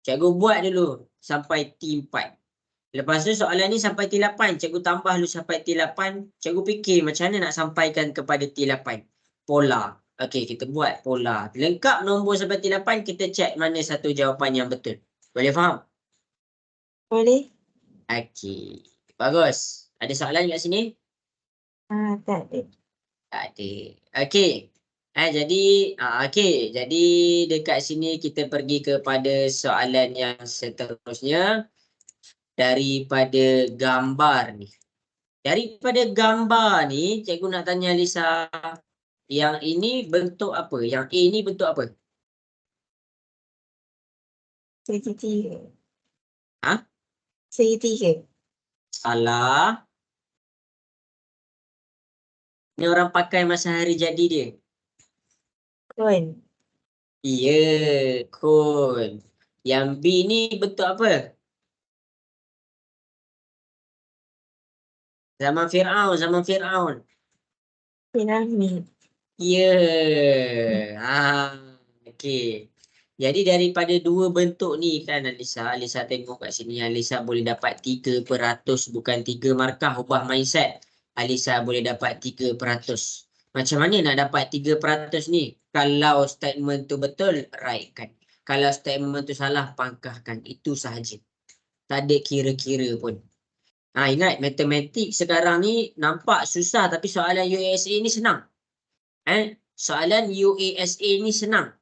Cikgu buat dulu sampai T4. Lepas tu soalan ni sampai T8. Cikgu tambah dulu sampai T8. Cikgu fikir macam mana nak sampaikan kepada T8. Pola. Okey, kita buat pola. Lengkap nombor sampai T8, kita cek mana satu jawapan yang betul. Boleh faham? Boleh. Okey. Bagus. Ada soalan kat sini? Tak ada. Tak ada. Okey. Jadi dekat sini kita pergi kepada soalan yang seterusnya. Daripada gambar ni. Daripada gambar ni, cikgu nak tanya Lisa, yang ini bentuk apa? Yang A ni bentuk apa? Segitiga. Ha? Segitiga. Salah. Ni orang pakai masa hari jadi dia. Kon. Iya, kon. Yang B ni bentuk apa? Zaman Fir'aun, zaman Fir'aun. Piramid. Ya. Okey. Jadi daripada dua bentuk ni kan Alisa tengok kat sini Alisa boleh dapat 3% bukan 3 markah ubah mindset. Alisa boleh dapat 3%. Macam mana nak dapat 3% ni? Kalau statement tu betul, right kan. Kalau statement tu salah, pangkahkan. Itu sahaja. Tak ada kira-kira pun. Ingat matematik sekarang ni nampak susah tapi soalan UASA ni senang. Soalan UASA ni senang.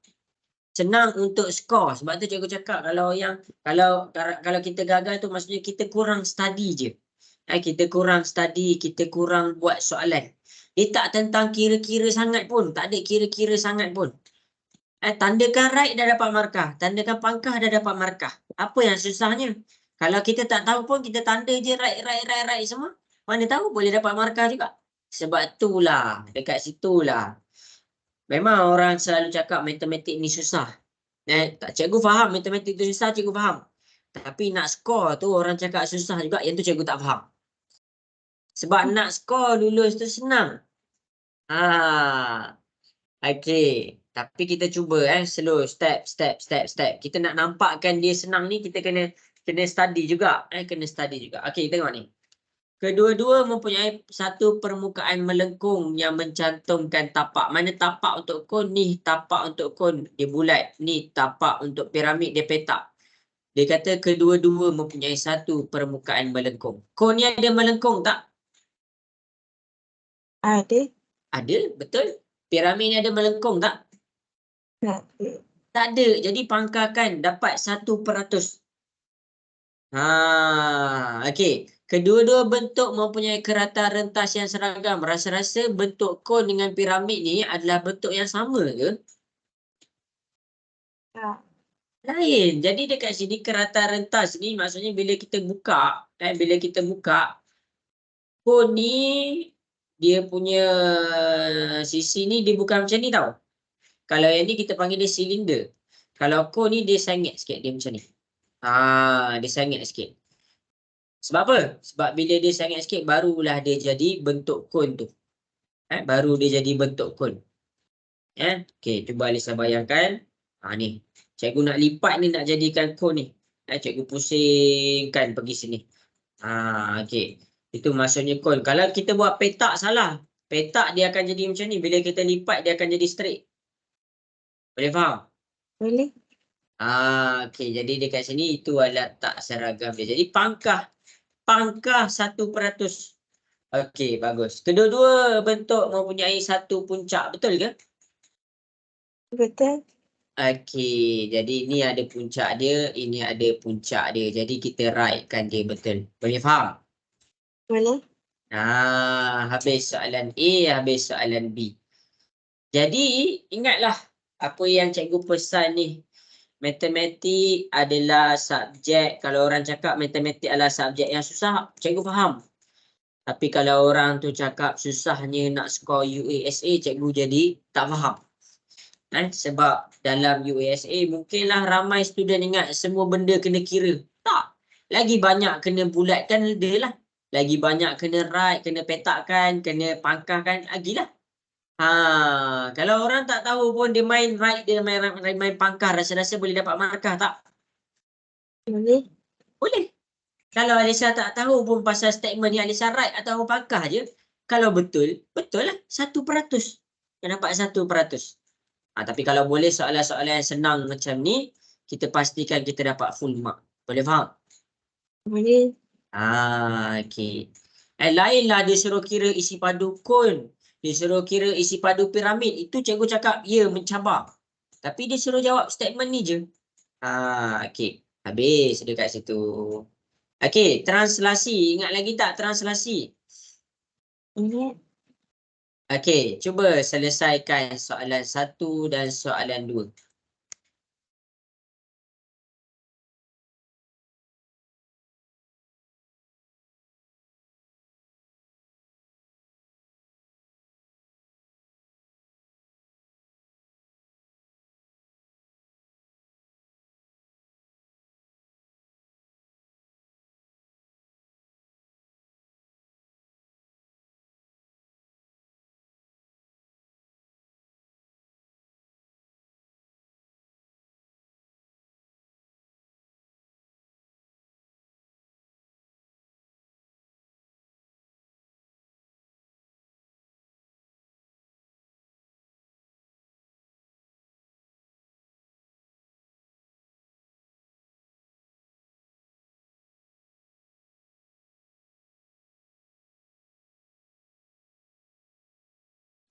Senang untuk skor. Sebab tu cikgu cakap kalau kita gagal tu maksudnya kita kurang study je. Kita kurang study, kita kurang buat soalan. Dia tak tentang kira-kira sangat pun. Tak ada kira-kira sangat pun. Tandakan right dah dapat markah. Tandakan pangkah dah dapat markah. Apa yang susahnya? Kalau kita tak tahu pun kita tanda je right semua. Mana tahu boleh dapat markah juga. Sebab itulah. Dekat situlah. Memang orang selalu cakap matematik ni susah. Tak, cikgu faham matematik tu susah, cikgu faham. Tapi nak skor tu orang cakap susah juga, yang tu cikgu tak faham. Sebab nak skor lulus tu senang. Okey. Tapi kita cuba slow, step. Kita nak nampakkan dia senang ni, kita kena study juga. Kena study juga. Okey, tengok ni. Kedua-dua mempunyai satu permukaan melengkung yang mencantumkan tapak. Mana tapak untuk kon? Ni tapak untuk kon. Dia bulat. Ni tapak untuk piramid, dia petak. Dia kata kedua-dua mempunyai satu permukaan melengkung. Kon ni ada melengkung tak? Ada. Ada, betul. Piramid ni ada melengkung tak? Tak ada. Tak ada. Jadi pangkahkan dapat 1%. Okey. Kedua-dua bentuk mempunyai kerata rentas yang seragam. Rasa-rasa bentuk kon dengan piramid ni adalah bentuk yang sama ke? Tak. Lain. Jadi dekat sini kerata rentas ni maksudnya bila kita buka, kon ni dia punya sisi ni dia bukan macam ni tau. Kalau yang ni kita panggil dia silinder. Kalau kon ni dia sengit sikit, dia macam ni. Dia sengit sikit. Sebab apa? Sebab bila dia sengit sikit barulah dia jadi bentuk kon tu. Baru dia jadi bentuk kon. Okey, cuba Alisa bayangkan. Ni. Cikgu nak lipat ni, nak jadikan kon ni. Cikgu pusingkan pergi sini. Okey. Itu maksudnya kon. Kalau kita buat petak salah, petak dia akan jadi macam ni. Bila kita lipat dia akan jadi straight. Boleh faham? Boleh. Okey. Jadi dekat sini itu adalah tak seragam dia. Jadi pangkah 1%. Okey, bagus. Kedua-dua bentuk mempunyai satu puncak, betul ke? Betul. Okey, jadi ni ada puncak dia, ini ada puncak dia. Jadi kita rightkan dia betul. Boleh faham? Boleh. Habis soalan A, habis soalan B. Jadi ingatlah apa yang cikgu pesan ni. Matematik adalah subjek, kalau orang cakap matematik adalah subjek yang susah, cikgu faham. Tapi kalau orang tu cakap susahnya nak skor UASA, cikgu jadi tak faham. Sebab dalam UASA mungkinlah ramai student ingat semua benda kena kira. Tak. Lagi banyak kena bulatkan dia lah. Lagi banyak kena write, kena petakkan, kena pangkahkan, lagilah. Kalau orang tak tahu pun dia main write, dia main pangkah, rasa-rasa boleh dapat markah tak? Boleh. Boleh. Kalau Alisa tak tahu pun pasal statement yang Alisa write atau pangkah je, kalau betul, betul lah. 1%. Yang dapat 1%. Tapi kalau boleh soalan-soalan yang senang macam ni, kita pastikan kita dapat full mark. Boleh faham? Boleh. Okey. Lainlah dia suruh kira isi padu kon. Dia suruh kira isi padu piramid. Itu cikgu cakap, ya mencabar. Tapi dia suruh jawab statement ni je. Okey. Habis dekat situ. Okey, translasi. Ingat lagi tak translasi? Ingat. Okey, cuba selesaikan soalan 1 dan soalan 2.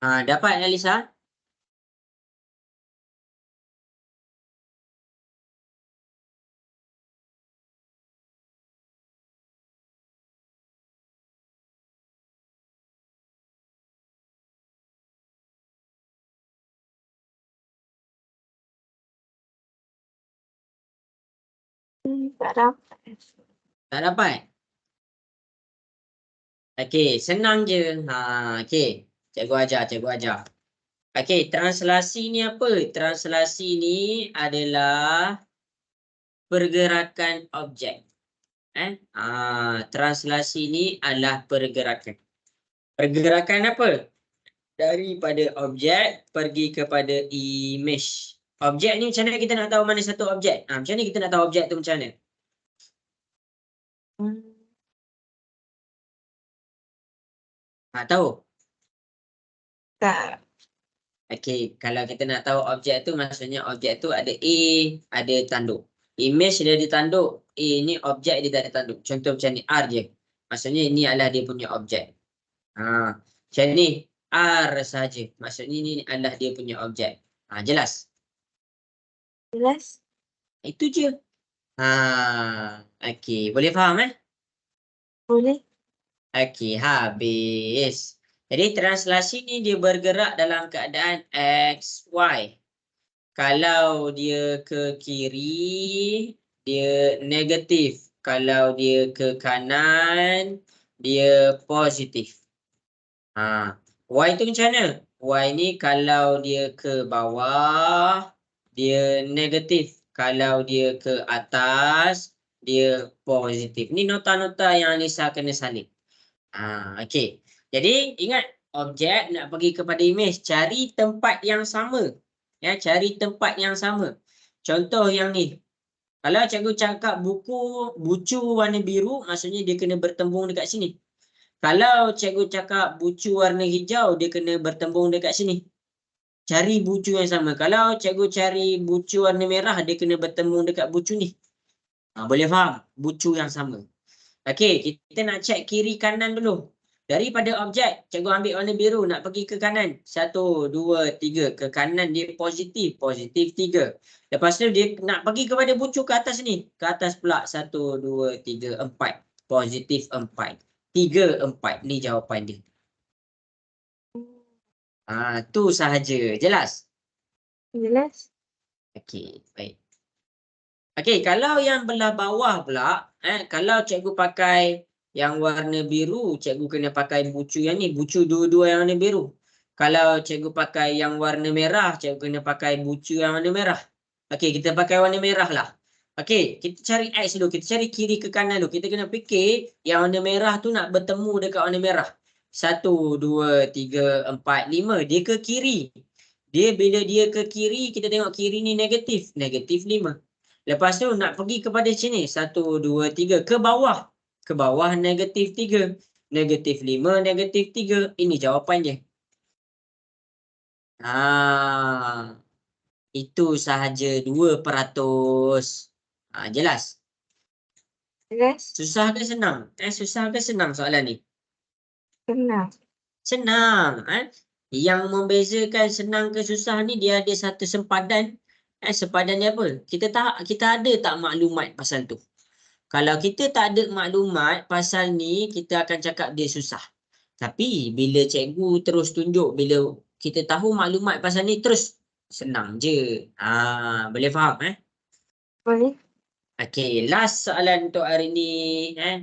Dapat Alisa? Tak dapat. Tak dapat? Okey, senang je. Okey. Cikgu ajar. Okey, translasi ni apa? Translasi ni adalah pergerakan objek. Translasi ni adalah pergerakan. Pergerakan apa? Daripada objek pergi kepada image. Objek ni macam mana kita nak tahu mana satu objek? Macam mana kita nak tahu objek tu macam mana? Tahu? Tak. Okey, kalau kita nak tahu objek tu maksudnya objek tu ada A, ada tanduk. Image dia ada tanduk, A ni objek dia tak ada tanduk. Contoh macam ni R je. Maksudnya ini adalah dia punya objek. Macam ni R saja. Maksudnya ini adalah dia punya objek. Jelas? Jelas? Itu je. Okey, boleh faham Boleh. Okey, habis. Jadi translasi ni dia bergerak dalam keadaan X, Y. Kalau dia ke kiri, dia negatif. Kalau dia ke kanan, dia positif. Y tu macam mana? Y ni kalau dia ke bawah, dia negatif. Kalau dia ke atas, dia positif. Ni nota-nota yang Alisa kena salin. Okey. Jadi ingat objek nak pergi kepada image, cari tempat yang sama. Cari tempat yang sama. Contoh yang ni. Kalau cikgu cakap bucu warna biru, maksudnya dia kena bertembung dekat sini. Kalau cikgu cakap bucu warna hijau, dia kena bertembung dekat sini. Cari bucu yang sama. Kalau cikgu cari bucu warna merah, dia kena bertembung dekat bucu ni. Boleh faham? Bucu yang sama. Okey, kita nak cek kiri kanan dulu. Daripada objek, cikgu ambil warna biru nak pergi ke kanan. 1, 2, 3. Ke kanan dia positif. Positif 3. Lepas tu dia nak pergi kepada bucu ke atas ni. Ke atas pula. 1, 2, 3, 4. Positif 4. 3, 4. Ni jawapan dia. Tu sahaja. Jelas? Jelas? Okey, baik. Okey, kalau yang belah bawah pula, kalau cikgu pakai yang warna biru, cikgu kena pakai bucu yang ni, bucu dua-dua yang warna biru. Kalau cikgu pakai yang warna merah, cikgu kena pakai bucu yang warna merah. Okey, kita pakai warna merah lah. Okey, kita cari X dulu, kita cari kiri ke kanan dulu. Kita kena fikir yang warna merah tu nak bertemu dekat warna merah. 1, 2, 3, 4, 5. Dia ke kiri. Bila dia ke kiri, kita tengok kiri ni negatif. Negatif 5. Lepas tu nak pergi kepada sini. 1, 2, 3. Ke bawah. Ke bawah negatif 3. Negatif 5, negatif 3. Ini jawapan dia. Itu sahaja 2%. Jelas? Jelas? Susah ke senang? Susah ke senang soalan ni? Senang. Senang. Yang membezakan senang ke susah ni dia ada satu sempadan. Sempadan dia apa? Kita ada tak maklumat pasal tu? Kalau kita tak ada maklumat pasal ni, kita akan cakap dia susah. Tapi bila cikgu terus tunjuk, bila kita tahu maklumat pasal ni, terus senang je. Boleh faham Boleh. Okey, last soalan untuk hari ni.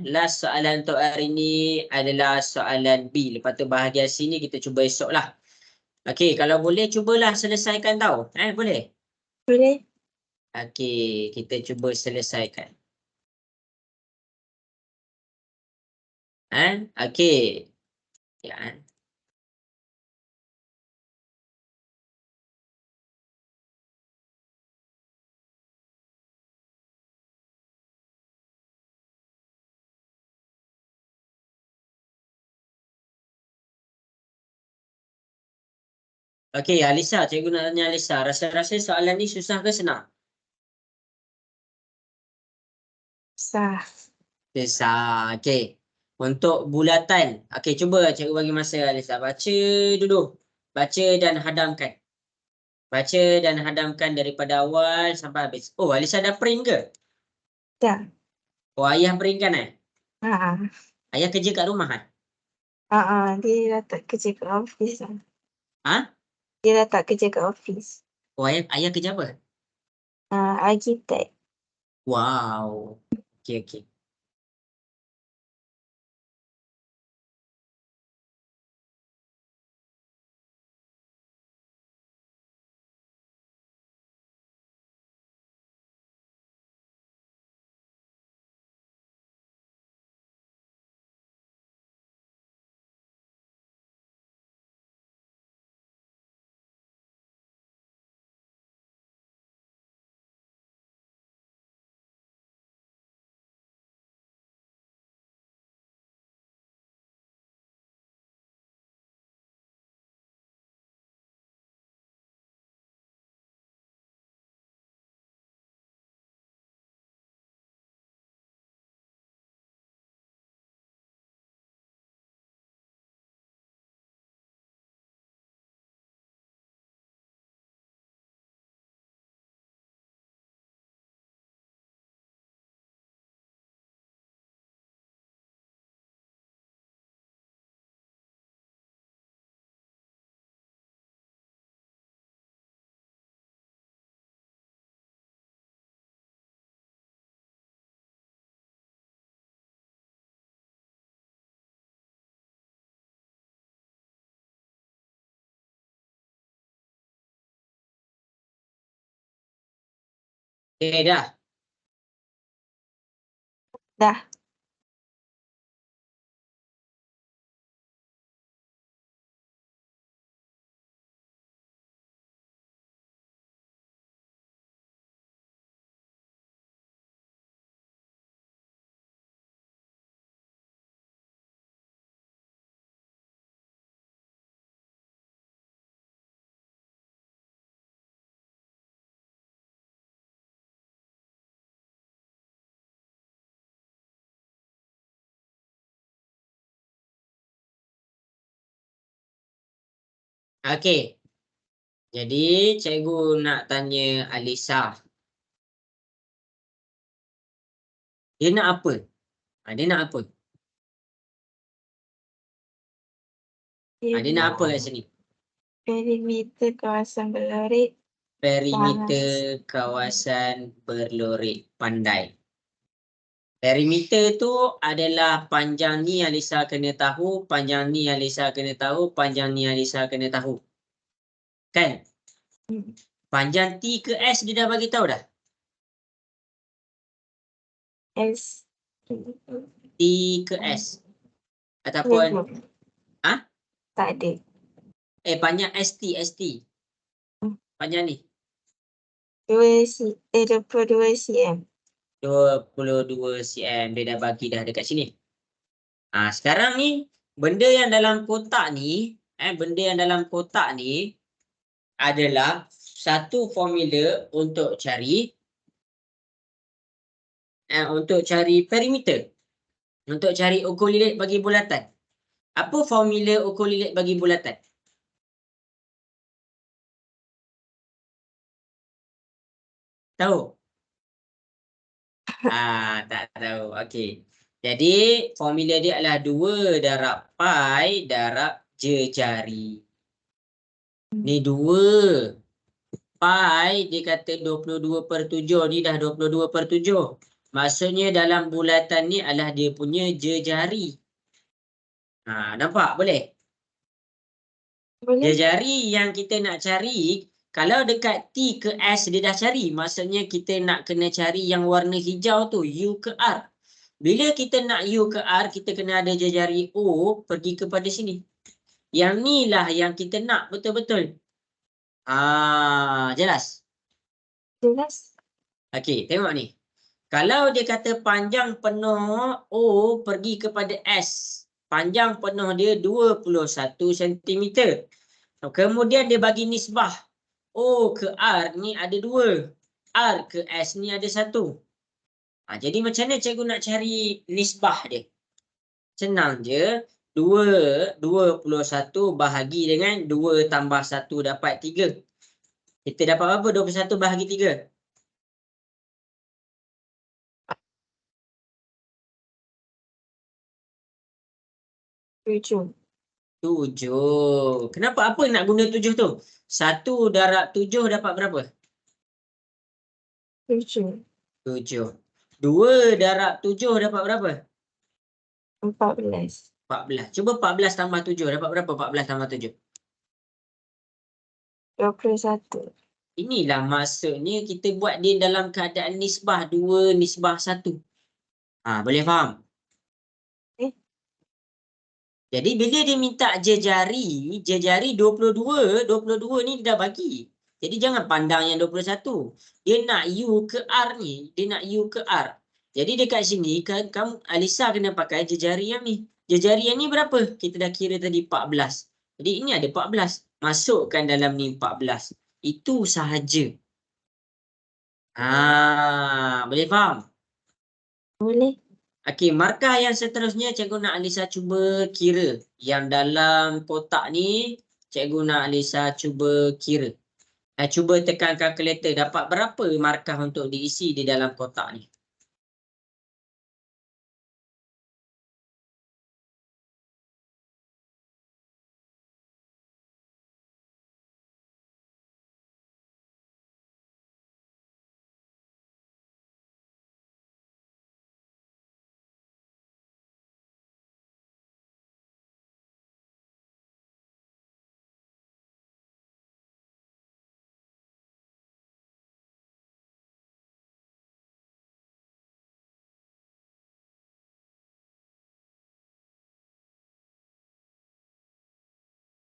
Last soalan untuk hari ni adalah soalan B. Lepas tu bahagian sini kita cuba esok lah. Okey, kalau boleh cubalah selesaikan tau. Boleh? Boleh. Okey, kita cuba selesaikan. Okey. Ya. Okey, Alisa, cikgu nak tanya Alisa. Rasa-rasa soalan ni susah ke senang? Sah. Susah. Okey. Untuk bulatan. Okey, cuba cikgu bagi masa Alisa. Baca dulu. Baca dan hadamkan. Baca dan hadamkan daripada awal sampai habis. Oh, Alisa dah print ke? Dah. Oh, ayah printkan Ha. Ayah kerja kat rumah Dia dah tak kerja kat office dah. Ha? Dia dah tak kerja kat office. Oh, ayah kerja apa? Architect. Wow. Okey, okey. Dah. Dah. Okey. Jadi, cikgu nak tanya Alisa. Dia nak apa? Dia nak apa? Dia nak apa kat sini? Perimeter kawasan berlorit. Perimeter kawasan berlorit. Pandai. Perimeter tu adalah panjang ni Alisa kena tahu, panjang ni Alisa kena tahu, panjang ni Alisa kena tahu. Kan? Panjang T ke S dia dah bagi tahu dah? S. T ke S? Ataupun Tak ada. panjang ST. Panjang ni 22 cm. 22 cm. Dia dah bagi dah dekat sini. Sekarang ni benda yang dalam kotak ni, benda yang dalam kotak ni adalah satu formula untuk cari perimeter. Untuk cari ukur lilit bagi bulatan. Apa formula ukur lilit bagi bulatan? Tahu? Tak tahu. Okey. Jadi formula dia adalah 2 darab pi darab jejari. Ni 2. Pi dia kata 22/7. Ni dah 22/7. Maksudnya dalam bulatan ni adalah dia punya jejari. Nampak? Boleh? Boleh. Jejari yang kita nak cari, kalau dekat T ke S dia dah cari, maksudnya kita nak kena cari yang warna hijau tu, U ke R. Bila kita nak U ke R, kita kena ada jejari O pergi kepada sini. Yang ni lah yang kita nak betul-betul. Jelas? Jelas. Okey, tengok ni. Kalau dia kata panjang penuh O pergi kepada S, panjang penuh dia 21 cm. Kemudian dia bagi nisbah. O ke R ni ada 2. R ke S ni ada 1. Jadi macam mana cikgu nak cari nisbah dia? Senang je. 21 bahagi dengan 2 tambah 1 dapat 3. Kita dapat apa? 21 bahagi 3. 7. 7. Kenapa? Apa nak guna 7 tu? 1 darab 7 dapat berapa? 7. 7. 2 darab 7 dapat berapa? 14. 14. Cuba 14 tambah 7. Dapat berapa 14 tambah 7? 21. Inilah maksudnya kita buat dia dalam keadaan nisbah 2 nisbah 1. Boleh faham? Eh? Jadi bila dia minta jejari 22 ni dia dah bagi. Jadi jangan pandang yang 21. Dia nak U ke R ni. Dia nak U ke R. Jadi dekat sini kamu Alisa kena pakai jejari yang ni. Jejari yang ni berapa? Kita dah kira tadi 14. Jadi ini ada 14. Masukkan dalam ni 14. Itu sahaja. Boleh faham? Boleh. Okey, markah yang seterusnya cikgu nak Alisa cuba kira. Yang dalam kotak ni, cikgu nak Alisa cuba kira. Cuba tekan kalkulator. Dapat berapa markah untuk diisi di dalam kotak ni?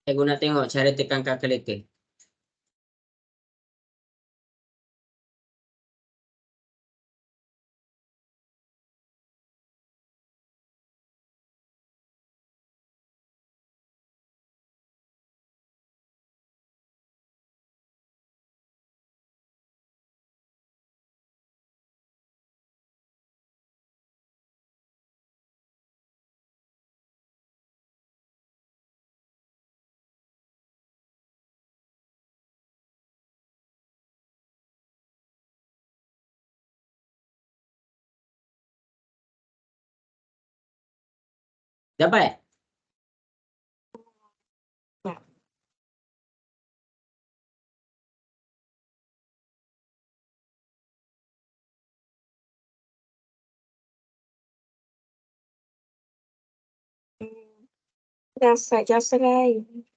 Cikgu nak tengok cara tekan kalkulator. Dapat? Tak. Dapat jawapan lain.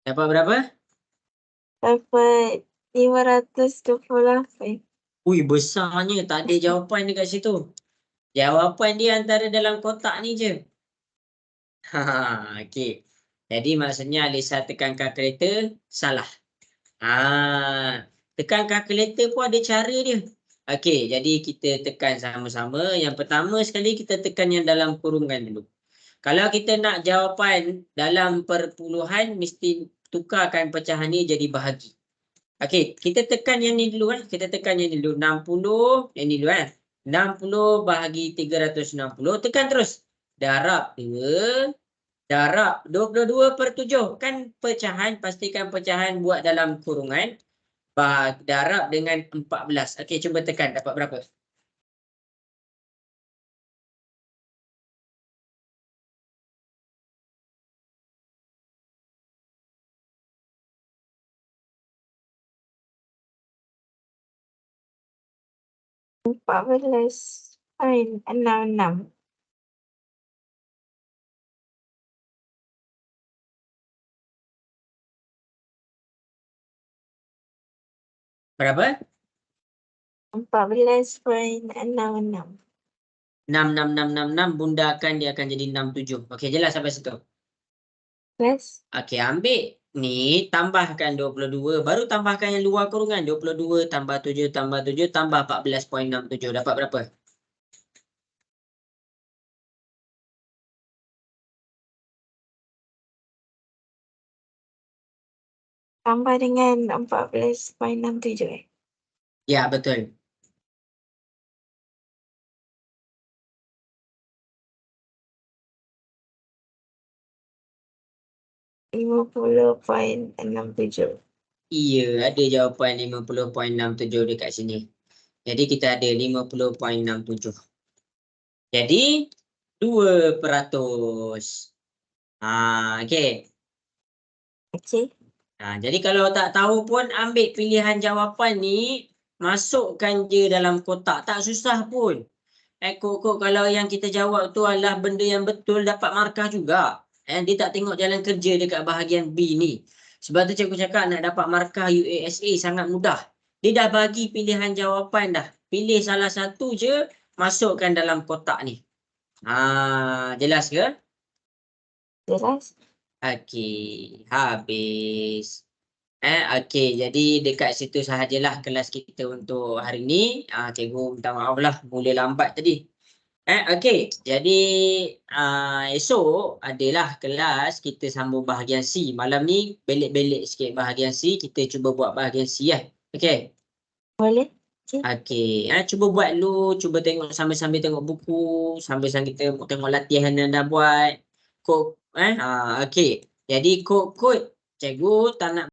Dapat berapa? Dapat 528. Ui, besarnya. Tak ada jawapan dekat situ. Jawapan dia antara dalam kotak ni je. Okey. Jadi maksudnya Alisa tekan kalkulator salah. Tekan kalkulator pun ada cara dia. Okey, jadi kita tekan sama-sama. Yang pertama sekali kita tekan yang dalam kurungan dulu. Kalau kita nak jawapan dalam perpuluhan, mesti tukarkan pecahan ni jadi bahagi. Okey, kita tekan yang ni dulu kan. Kita tekan yang ni dulu. 60, yang ni dulu kan. 60 bahagi 360. Tekan terus. Darab 2. Darab 22/7. Kan pecahan, pastikan pecahan buat dalam kurungan. Darab dengan 14. Okey, cuba tekan. Dapat berapa? Empat belas poin 66. Berapa? 14.66. 66666 bundakan dia akan jadi 67. Okey, jelas sampai situ. Plus Okey, ambil ni tambahkan 22, baru tambahkan yang luar kurungan. 22 tambah 7 tambah 7 tambah 14.67. Dapat berapa? tambah dengan 14.67. Ya, betul. 50.67. Iya, ada jawapan 50.67 dekat sini. Jadi kita ada 50.67. Jadi 2%. Okey. Okey. Jadi kalau tak tahu pun ambil pilihan jawapan ni, masukkan je dalam kotak, tak susah pun. Kok kalau yang kita jawab tu adalah benda yang betul, dapat markah juga. Dia tak tengok jalan kerja dekat bahagian B ni. Sebab tu cikgu cakap nak dapat markah UASA sangat mudah. Dia dah bagi pilihan jawapan dah. Pilih salah satu je, masukkan dalam kotak ni. Jelas ke? Jelas? Okey, habis. Okey, jadi dekat situ sahajalah kelas kita untuk hari ni. Cikgu minta maaf lah mula lambat tadi. Okey, jadi esok adalah kelas kita sambung bahagian C. Malam ni belik-belik sikit bahagian C, kita cuba buat bahagian C Okey. Boleh? Okey. Okey, cuba buat dulu, cuba tengok sambil-sambil tengok buku, sambil-sambil kita tengok latihan yang dah buat. Okey. Jadi kod cikgu tak nak